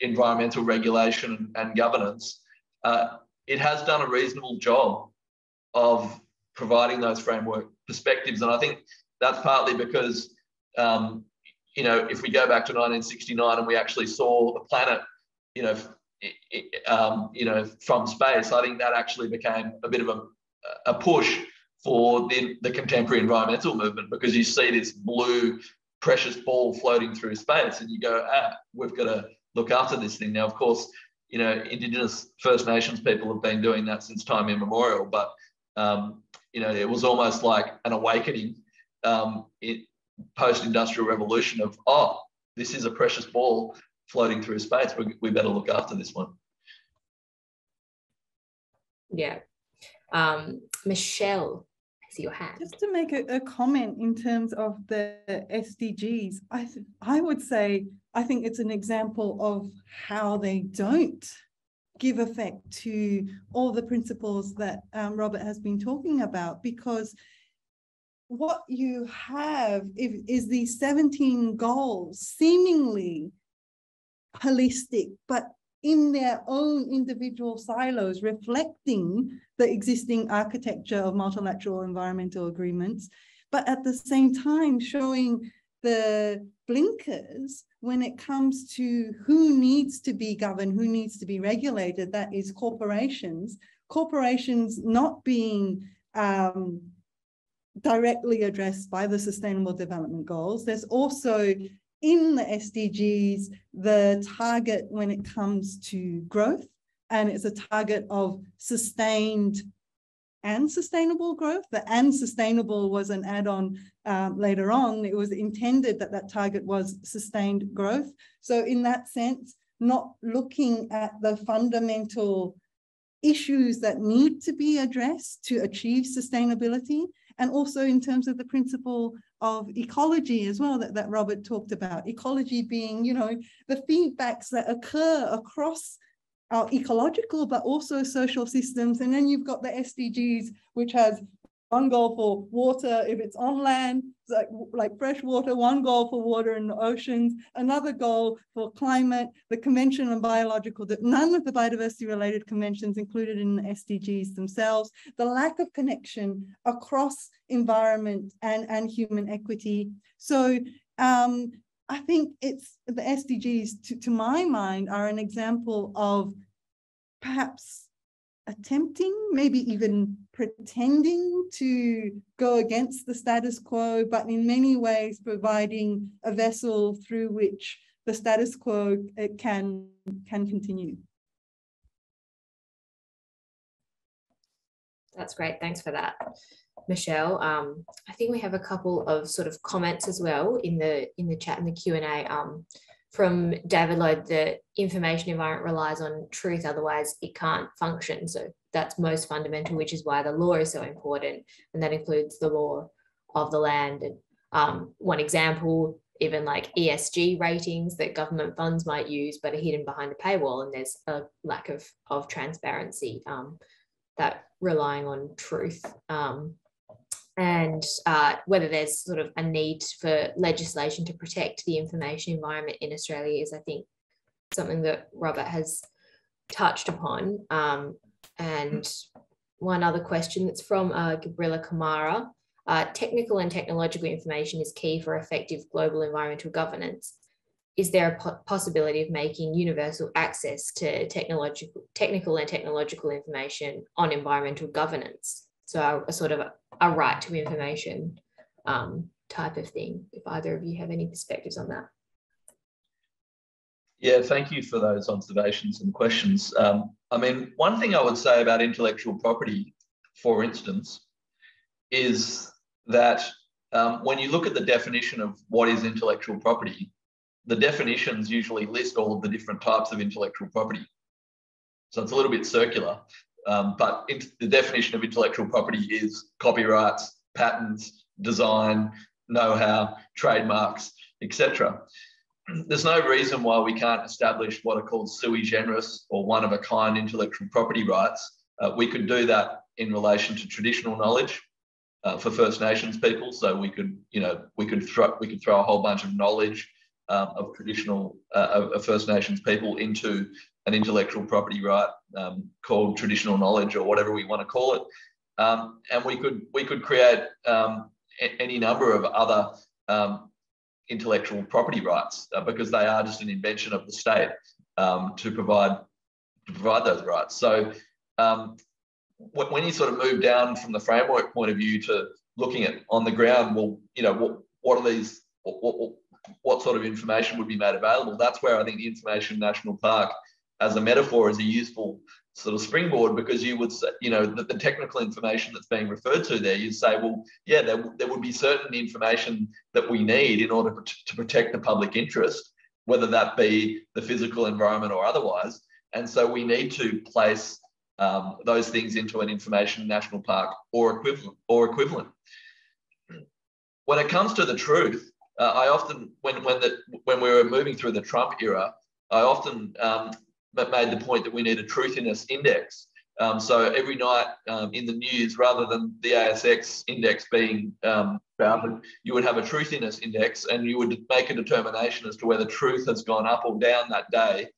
environmental regulation and governance, it has done a reasonable job of providing those framework perspectives. And I think that's partly because, you know, if we go back to 1969 and we actually saw the planet, you know, from space, I think that actually became a bit of a push for the contemporary environmental movement, because you see this blue precious ball floating through space and you go, we've got to look after this thing. Now, of course, you know, Indigenous First Nations people have been doing that since time immemorial, but, you know, it was almost like an awakening post-industrial revolution of, oh, this is a precious ball floating through space. We better look after this one. Yeah. Michelle, I see your hand. Just to make a comment in terms of the SDGs, I would say, I think it's an example of how they don't give effect to all the principles that Robert has been talking about, because what you have is these 17 goals, seemingly holistic, but in their own individual silos, reflecting the existing architecture of multilateral environmental agreements, but at the same time showing the blinkers when it comes to who needs to be governed, who needs to be regulated, that is corporations not being directly addressed by the Sustainable Development Goals. There's also in the SDGs, the target when it comes to growth, and it's a target of sustained and sustainable growth. The and sustainable was an add-on later on. It was intended that that target was sustained growth. So in that sense, not looking at the fundamental issues that need to be addressed to achieve sustainability, and also in terms of the principle of ecology as well that Robert talked about. Ecology being, you know, the feedbacks that occur across our ecological but also social systems. And then you've got the SDGs, which has one goal for water if it's on land, like fresh water, one goal for water in the oceans, another goal for climate, the Convention on Biological, none of the biodiversity related conventions included in the SDGs themselves, the lack of connection across environment and human equity. So I think it's the SDGs, to my mind, are an example of perhaps attempting, maybe even pretending to go against the status quo, but in many ways providing a vessel through which the status quo can continue. That's great. Thanks for that, Michelle. I think we have a couple of sort of comments as well in the chat and the Q&A. From David Lloyd, the information environment relies on truth, otherwise it can't function. So that's most fundamental, which is why the law is so important. And that includes the law of the land. And one example, even like ESG ratings that government funds might use, but are hidden behind a paywall. And there's a lack of transparency, that relying on truth. And whether there's sort of a need for legislation to protect the information environment in Australia is, I think, something that Robert has touched upon. And one other question that's from Gabriela Kamara. Technical and technological information is key for effective global environmental governance. Is there a possibility of making universal access to technical and technological information on environmental governance? So a sort of a right to information type of thing, if either of you have any perspectives on that. Yeah, thank you for those observations and questions. I mean, one thing I would say about intellectual property, for instance, is that when you look at the definition of what is intellectual property, the definitions usually list all of the different types of intellectual property. So it's a little bit circular. But the definition of intellectual property is copyrights, patents, design, know-how, trademarks, etc. There's no reason why we can't establish what are called sui generis or one-of-a-kind intellectual property rights. We could do that in relation to traditional knowledge for First Nations people. So we could throw a whole bunch of knowledge of traditional of First Nations people into an intellectual property right called traditional knowledge, or whatever we want to call it. And we could create any number of other intellectual property rights because they are just an invention of the state to provide those rights. So when you sort of move down from the framework point of view to looking at on the ground, well, what are these? What sort of information would be made available? That's where I think the Information National Park, as a metaphor, is a useful sort of springboard, because you would say, the technical information that's being referred to there, you'd say, well, yeah, there would be certain information that we need in order to protect the public interest, whether that be the physical environment or otherwise. And so we need to place those things into an Information National Park or equivalent. When it comes to the truth, I often, when we were moving through the Trump era, I often made the point that we need a truthiness index. So every night in the news, rather than the ASX index being founded, you would have a truthiness index, and you would make a determination as to whether truth has gone up or down that day,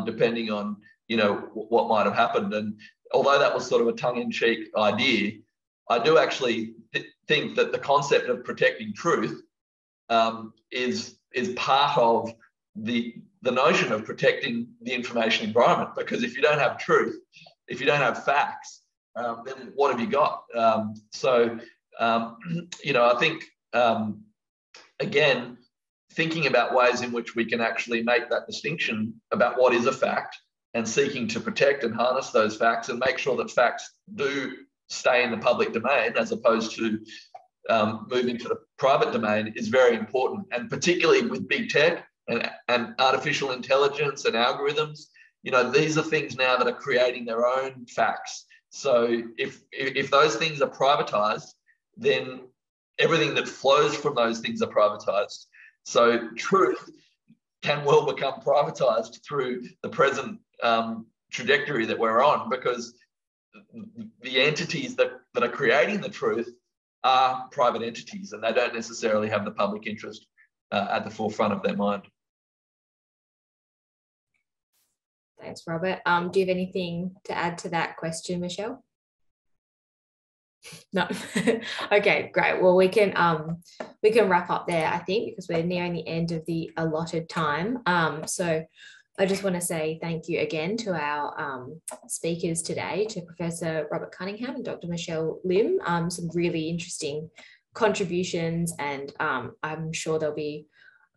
depending on what might have happened. And although that was sort of a tongue-in-cheek idea, I do actually think that the concept of protecting truth is part of the notion of protecting the information environment. Because if you don't have truth, if you don't have facts, then what have you got? I think, again, thinking about ways in which we can actually make that distinction about what is a fact, and seeking to protect and harness those facts and make sure that facts do stay in the public domain as opposed to moving to the private domain is very important. And particularly with big tech and artificial intelligence and algorithms, these are things now that are creating their own facts. So if those things are privatized, then everything that flows from those things are privatized. So truth can well become privatized through the present trajectory that we're on, because the entities that are creating the truth are private entities, and they don't necessarily have the public interest at the forefront of their mind. Thanks, Robert. Do you have anything to add to that question, Michelle? No. Okay, great. Well, we can wrap up there, I think, because we're nearing the end of the allotted time. So I just want to say thank you again to our speakers today, to Professor Robert Cunningham and Dr. Michelle Lim. Some really interesting contributions, and I'm sure there'll be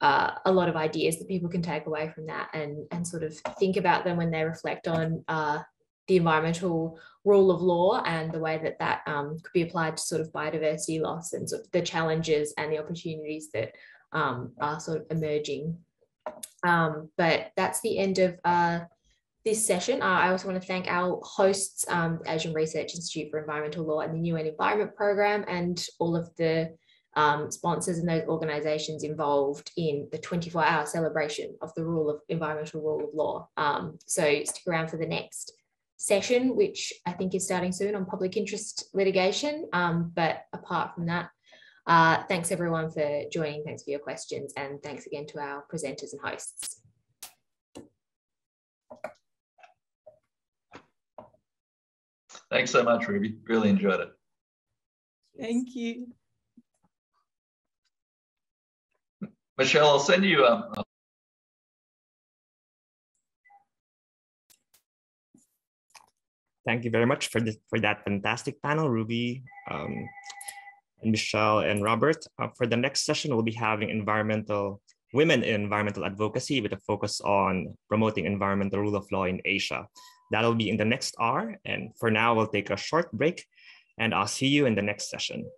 a lot of ideas that people can take away from that and sort of think about them when they reflect on the environmental rule of law and the way that could be applied to sort of biodiversity loss and sort of the challenges and the opportunities that are sort of emerging. But that's the end of this session. I also want to thank our hosts, Asian Research Institute for Environmental Law and the Iucn Environment Programme, and all of the sponsors and those organisations involved in the 24-hour celebration of the environmental rule of law. So stick around for the next session, which I think is starting soon, on public interest litigation. But apart from that, thanks everyone for joining. Thanks for your questions, and thanks again to our presenters and hosts. Thanks so much, Ruby. Really enjoyed it. Thank you. Michelle, I'll send you Thank you very much for that fantastic panel, Ruby, and Michelle and Robert. For the next session, we'll be having women in environmental advocacy, with a focus on promoting environmental rule of law in Asia. That'll be in the next hour. And for now, we'll take a short break, and I'll see you in the next session.